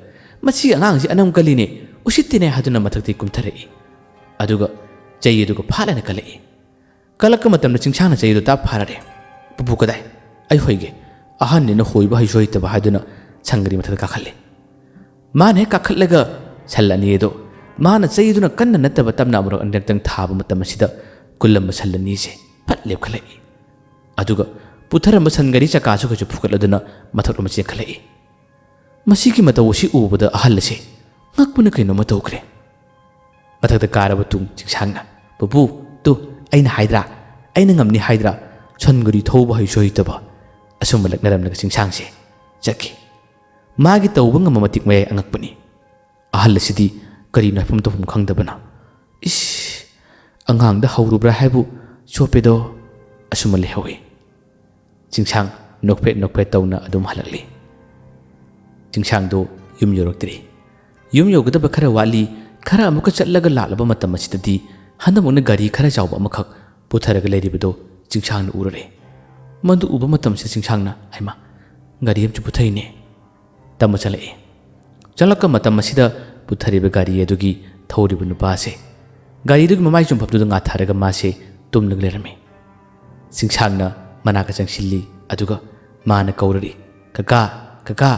[SPEAKER 1] ꯃꯁꯤ ꯑꯉꯥꯡꯁꯤ ꯑꯅꯝ ꯀꯜꯂꯤꯅꯦ ꯎꯁꯤꯠꯇꯦꯅꯦ ꯍꯥꯏꯗꯨꯅ ꯃꯊꯛꯇꯒꯤ ꯀꯨꯝꯊꯔꯛꯏ ꯑꯗꯨꯒ ꯆꯩ ꯑꯗꯨꯒ ꯐꯥꯠꯂꯅ ꯀꯜꯂꯛꯏ ꯀꯜꯂꯛꯄ ꯃꯇꯝꯗ ꯆꯤꯡꯁꯥꯡꯅ ꯆꯩ ꯑꯗꯨ ꯇꯥꯞ ꯐꯥꯔꯔꯦ ꯄꯨꯄꯨ ꯀꯗꯥꯏ ꯑꯩ ꯍꯣꯏꯒꯦ ꯑꯍꯟꯅꯤꯅ ꯍꯣꯏꯕ ꯍꯩꯁꯨ ꯍꯩꯇꯕ ꯍꯥꯏꯗꯨꯅ ꯁꯟ ꯒꯥꯔꯤ ꯃꯊꯛꯇ ꯀꯥꯈꯠꯂꯤ ꯃꯥꯅ ꯍꯦꯛ ꯀꯥꯈꯠꯂꯒ ꯁꯟ ꯑꯅꯤ ꯑꯗꯨ ꯃꯥꯅ ꯆꯩꯗꯨꯅ ꯀꯟꯅ ꯅꯠꯇꯕ ꯇꯞꯅ ꯑꯃꯨꯔꯛ ꯑꯅꯤꯔꯛꯇꯪ ꯊꯥꯕ ꯃꯇꯝ ꯑꯁꯤꯗ ꯀꯨꯜꯂꯝꯕ ꯁꯟ ꯑꯅꯤꯁꯦ ꯐꯠ ꯂꯦꯞꯈꯠꯂꯛꯏ ꯑꯗꯨꯒ ꯄꯨꯊꯔꯝꯕ ꯁꯟ ꯒꯥꯔꯤ ꯆꯀꯥꯁꯨ ꯀꯩꯁꯨ ꯐꯨꯒꯠꯂꯗꯨꯅ ꯃꯊꯛꯂꯣꯝ ꯆꯦꯟꯈꯠꯂꯛꯏ ꯃꯁꯤꯒꯤ ꯃꯇꯧ ꯑꯁꯤ ꯎꯕꯗ ꯑꯍꯜ ꯑꯁꯤ ꯉꯛꯄꯅ ꯀꯩꯅꯣꯝꯃ ꯇꯧꯈ꯭ꯔꯦ ꯃꯊꯛꯇ ꯀꯥꯔꯕ ꯇꯨꯡ ꯆꯤꯡꯁꯥꯡꯅ ꯄꯨꯄꯨ ꯇꯨ ꯑꯩꯅ ꯉꯝꯅꯤ ꯍꯥꯏꯗ꯭ꯔꯥ ꯁꯟ ꯒꯥꯔꯤ ꯊꯧꯕ ꯍꯩꯁꯨ ꯍꯩꯇꯕ ꯑꯁꯨꯝꯕ ꯂꯛꯅꯔꯝꯂꯒ ꯆꯤꯡꯁꯥꯡꯁꯦ ꯆꯠꯈꯤ ꯃꯥꯒꯤ ꯇꯧꯕ ꯉꯝꯕ ꯃꯇꯤꯛ ꯃꯌꯥꯏ ꯑꯉꯛꯄꯅꯤ ꯑꯍꯜ ꯑꯁꯤꯗꯤ ꯀꯔꯤꯅꯣ ꯍꯥꯏꯐꯝ ꯇꯧꯐꯝ ꯈꯪꯗꯕꯅ ꯑꯉꯥꯡꯗ ꯍꯧꯔꯨꯕ꯭ꯔꯥ ꯍꯥꯏꯕꯨ ꯆꯣꯞꯄꯦꯗꯣ ꯑꯁꯨꯝꯕ ꯂꯩꯍꯧꯏ ꯆꯤꯡꯁꯥꯡ ꯅꯣꯛꯐꯦꯠ ꯇꯧꯅ ꯑꯗꯨꯝ ꯍꯜꯂꯛꯂꯤ ꯆꯤꯡꯁꯥꯡꯗꯣ ꯌꯨꯝ ꯌꯧꯔꯛꯇ꯭ꯔꯤ ꯌꯨꯝ ꯌꯧꯒꯗꯕ ꯈꯔ ꯋꯥꯠꯂꯤ ꯈꯔ ꯑꯃꯨꯛꯀ ꯆꯠꯂꯒ ꯂꯥꯛꯂꯕ ꯃꯇꯝ ꯑꯁꯤꯗꯗꯤ ꯍꯟꯗꯛꯃꯨꯛꯅ ꯒꯥꯔꯤ ꯈꯔ ꯆꯥꯎꯕ ꯑꯃꯈꯛ ꯄꯨꯊꯔꯒ ꯂꯩꯔꯤꯕꯗꯣ ꯆꯤꯡꯁꯥꯡꯅ ꯎꯔꯔꯦ ꯃꯗꯨ ꯎꯕ ꯃꯇꯝꯁꯤꯗ ꯆꯤꯡꯁꯥꯡꯅ ꯍꯩꯃꯥ ꯒꯥꯔꯤ ꯑꯃꯁꯨ ꯄꯨꯊꯩꯅꯦ ꯇꯝꯕ ꯆꯠꯂꯛꯏ ꯆꯠꯂꯛꯄ ꯃꯇꯝ ꯑꯁꯤꯗ ꯄꯨꯊꯔꯤꯕ ꯒꯥꯔꯤ ꯑꯗꯨꯒꯤ ꯊꯧꯔꯤꯕ ꯅꯨꯄꯥꯁꯦ ꯒꯥꯔꯤꯗꯨꯒꯤ ꯃꯃꯥꯏ ꯆꯨꯝꯐꯝꯗꯨꯗ ꯉꯥꯊꯔꯒ ꯃꯥꯁꯦ ꯇꯨꯝꯂꯒ ꯂꯩꯔꯝꯃꯤ ꯆꯤꯡꯁꯥꯡꯅ ꯃꯅꯥꯛꯇ ꯆꯪꯁꯤꯜꯂꯤ ꯑꯗꯨꯒ ꯃꯥꯅ ꯀꯧꯔꯔꯤ ꯀꯀꯥ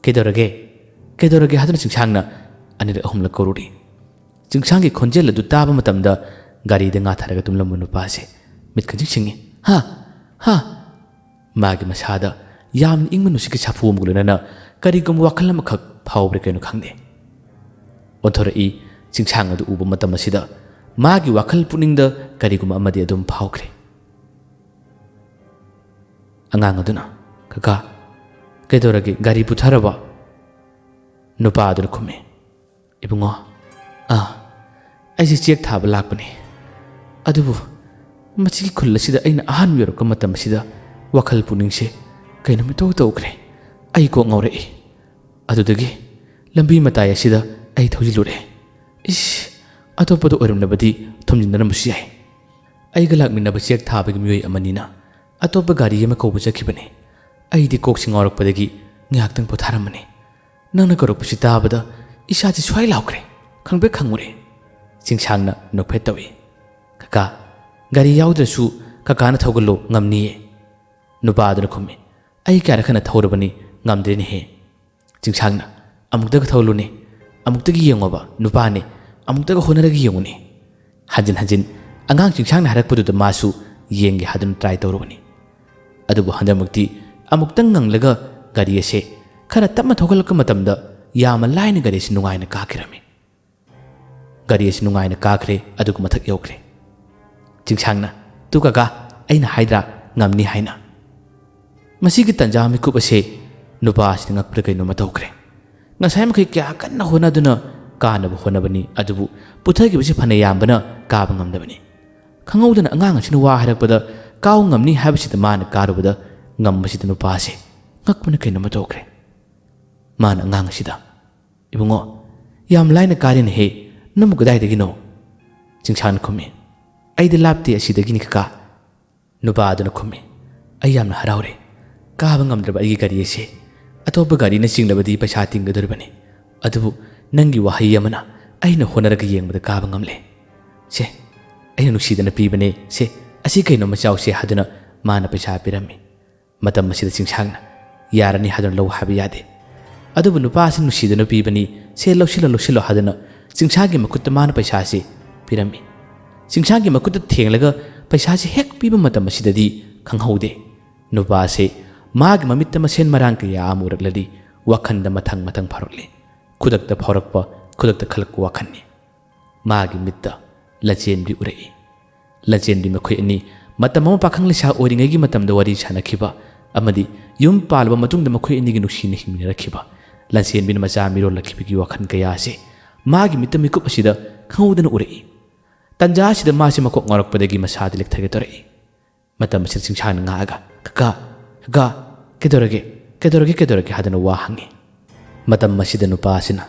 [SPEAKER 1] ꯀꯩꯗꯧꯔꯒꯦ ꯍꯥꯏꯗꯨꯅ ꯆꯤꯡꯁꯥꯡꯅ ꯑꯅꯤꯔꯛ ꯑꯍꯨꯝꯂꯛ ꯀꯧꯔꯨꯔꯤ ꯆꯤꯡꯁꯥꯡꯒꯤ ꯈꯣꯟꯖꯦꯜ ꯑꯗꯨ ꯇꯥꯕ ꯃꯇꯝꯗ ꯒꯥꯔꯤꯗ ꯉꯥꯊꯔꯒ ꯇꯨꯝꯂꯝꯕ ꯅꯨꯄꯥꯁꯦ ꯃꯤꯠ ꯈꯪꯁꯤꯡ ꯁꯤꯡꯉꯤ ꯃꯥꯒꯤ ꯃꯁꯥꯗ ꯌꯥꯝꯅ ꯏꯪꯕ ꯅꯨꯡꯁꯤꯠꯀꯤ ꯁꯥꯐꯨ ꯑꯃꯒ ꯂꯣꯏꯅꯅ ꯀꯔꯤꯒꯨꯝꯕ ꯋꯥꯈꯜ ꯑꯃꯈꯛ ꯐꯥꯎꯕ꯭ꯔꯥ ꯀꯩꯅꯣ ꯈꯪꯗꯦ ꯑꯣꯟꯊꯣꯔꯛꯏ ꯆꯤꯡꯁꯥꯡ ꯑꯗꯨ ꯎꯕ ꯃꯇꯝ ꯑꯁꯤꯗ ꯃꯥꯒꯤ ꯋꯥꯈꯜ ꯄꯨꯛꯅꯤꯡꯗ ꯀꯔꯤꯒꯨꯝꯕ ꯑꯃꯗꯤ ꯑꯗꯨꯝ ꯐꯥꯎꯈ꯭ꯔꯦ ꯑꯉꯥꯡ ꯑꯗꯨꯅ ꯀꯀꯥ ꯀꯩꯗꯧꯔꯒꯦ ꯒꯥꯔꯤ ꯄꯨꯊꯔꯕ ꯅꯨꯄꯥ ꯑꯗꯨꯅ ꯈꯨꯝꯃꯤ ꯏꯕꯨꯡꯉꯣ ꯑꯩꯁꯦ ꯆꯦꯛ ꯊꯥꯕ ꯂꯥꯛꯄꯅꯤ ꯑꯗꯨꯕꯨ ꯃꯁꯤꯒꯤ ꯈꯨꯜ ꯑꯁꯤꯗ ꯑꯩꯅ ꯑꯍꯥꯟꯕ ꯌꯧꯔꯛꯄ ꯃꯇꯝ ꯑꯁꯤꯗ ꯋꯥꯈꯜ ꯄꯨꯛꯅꯤꯡꯁꯦ ꯀꯩꯅꯣꯝ ꯏꯇꯧ ꯇꯧꯈ꯭ꯔꯦ ꯑꯩ ꯀꯣꯛ ꯉꯥꯎꯔꯛꯏ ꯑꯗꯨꯗꯒꯤ ꯂꯝꯕꯤ ꯃꯇꯥꯏ ꯑꯁꯤꯗ ꯑꯩ ꯊꯧꯖꯤꯜꯂꯨꯔꯦ ꯑꯇꯣꯞꯄꯗ ꯑꯣꯏꯔꯝꯂꯕꯗꯤ ꯊꯣꯝꯖꯤꯟꯅꯔꯝꯕꯁꯨ ꯌꯥꯏ ꯑꯩꯒ ꯂꯥꯛꯃꯤꯟꯅꯕ ꯆꯦꯛ ꯊꯥꯕꯒꯤ ꯃꯤꯑꯣꯏ ꯑꯃꯅꯤꯅ ꯑꯇꯣꯞꯄ ꯒꯥꯔꯤ ꯑꯃ ꯀꯧꯕ ꯆꯠꯈꯤꯕꯅꯤ ꯑꯩꯗꯤ ꯀꯣꯛꯁꯤ ꯉꯥꯎꯔꯛꯄꯗꯒꯤ ꯉꯥꯏꯍꯥꯛꯇꯪ ꯄꯣꯊꯥꯔꯝꯕꯅꯤ ꯅꯪꯅ ꯀꯧꯔꯛꯄꯁꯤ ꯇꯥꯕꯗ ꯏꯁꯥꯁꯤ ꯁ꯭ꯋꯥꯏ ꯂꯥꯎꯈ꯭ꯔꯦ ꯈꯪꯕ꯭ꯔꯦ ꯈꯪꯉꯨꯔꯦ Chingsangna nokphet tawi. Kaka gari yaudrasu kakana thogalo ngamniye. Nupadana khumi. Ai kya khana thorabani ngamdreni he. Chingsangna amuktaga thawluni. Amuktagi yengoba nupani amuktaga honaragi yenguni. Hajin angang chingsangna harakpudu masu yengi hadun try tawrubani. Adubu handamukti amuktang nganglaga gari ase khara tapma thogalaka matamda yama laina gari ase nungaina kakirami. Gari ase nungaina kakre adugu mathak yokre. Chingsangna tu kaka aina haidra ngamni haina. Masigi tanja mikup ase nupa ase ngakpra kaino matokre. Ngasai makai kya kanna honaduna kaanabu honabani adubu puthagi bisi phane yambana kaaba ngamdabani. Khangawdana angang asina wa harakpada kaw ngamni habisida mana karubada ngambasida nupa ase ngakpana kaino matokre. Mana angang asida ibungo yam laina karin he namu gadai no. Chingsangna khumi aida lapti asidagini kaka. Nupa aduna khumi ayamna haraure kaaba ngamdraba agi gari ase atopa gari na singlabadi paisa tinggadoribani. Adubu nangi wahai amana aina honaraga yengbada kaaba ngamle. Se aina nuksidana pibane se asi kaino machaw se haduna mana paisa pirami. Matam masida Chingsangna yarani haduna law habi yade. Adubu nupa ase nuksidana pibani se lawsilo haduna Chingsanggi makutta mana paisa se pirami. Chingsanggi makutta thenglaga paisa se hek piba matam masidadi khanghaude. Nupa ase maagi mamitta masen marang kaya amuragladi wakhanda mathang pharokle. Kudakta phorakpa kudakta khalakku wakhanni. Maagi mitta lachenbi urei. Lachenbi makhoi ani matamama pakhang lisa oringaigi matamda wari sanakhiba amadi yum palba matungda makhoi ani gi nuksina himmirakhiba. Lachenbi macha miro lakhibigi wakhan kaya ase maagi mitta mikup asida khawdana urei. Tanja asida masi makok ngorakpadagi masadi lekthage torei. Matam asida Chingsangna ngaaga kaka kedorage hadana wa hangi. Matam masida nupa asina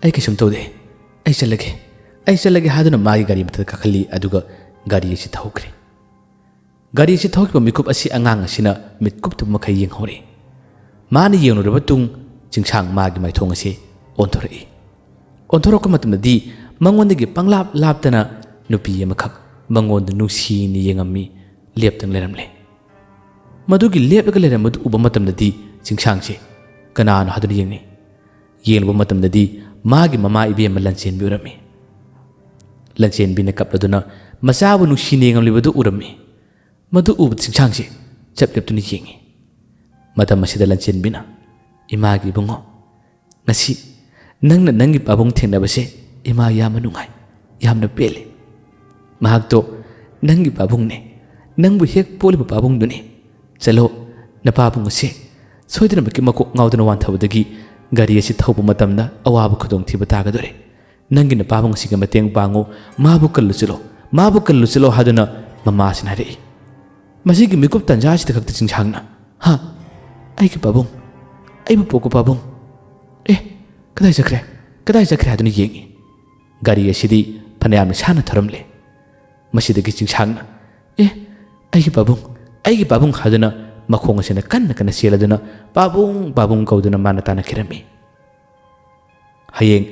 [SPEAKER 1] ai kisum tawde ai chalage hadana magi gari mathad kakhali aduga gari ase thokre. Gari ase thokba mikup asi angang asina mitkup tu makhai yenghore. Mani yengraba tung Chingsang magi maithong ase onthorei. Onthorokka matamdadi mangondagi panglap laptana nupi amakhak mangonda nusi ni yengammi leptang leramle. Madugi leplaga leramadu uba matamdadi Chingsangse kanano haduna yengi. Yenglaba matamdadi magi mama ibema Lanchenbi urami. Lanchenbi na kapladuna masabu nuksini yengamlibadu urami. Madu uba Chingsangse chapleptuni yengi. Matam masida Lanchenbi na imagi bungo ngasi nangna nangi pabung thengnabase ima yamna nungai yamna pele. Mahakto nangi pabungne nangbu hek poliba pabung duni. Chalo napabung ase soidana baki makok ngawdana wanthabadagi gari ase thauba matamda awaba khudong thiba tagadore. Nangi napabung asiga mateng pango mabu kallu chalo haduna mama asina rei. Masigi mikup tanja asida khakta Chingsangna ha aiki pabung aibu poko pabung kadai chakre haduna yengi. Gari asidi phanayamna sana tharamle. Masidagi Chingsangna aiki pabung haduna makhong asina kanna seladuna pabung kauduna mana tana kirami. Hayeng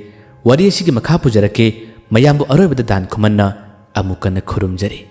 [SPEAKER 1] wari asigi makha pujarake mayambu aroibada dan khumanna amukana khurumjari.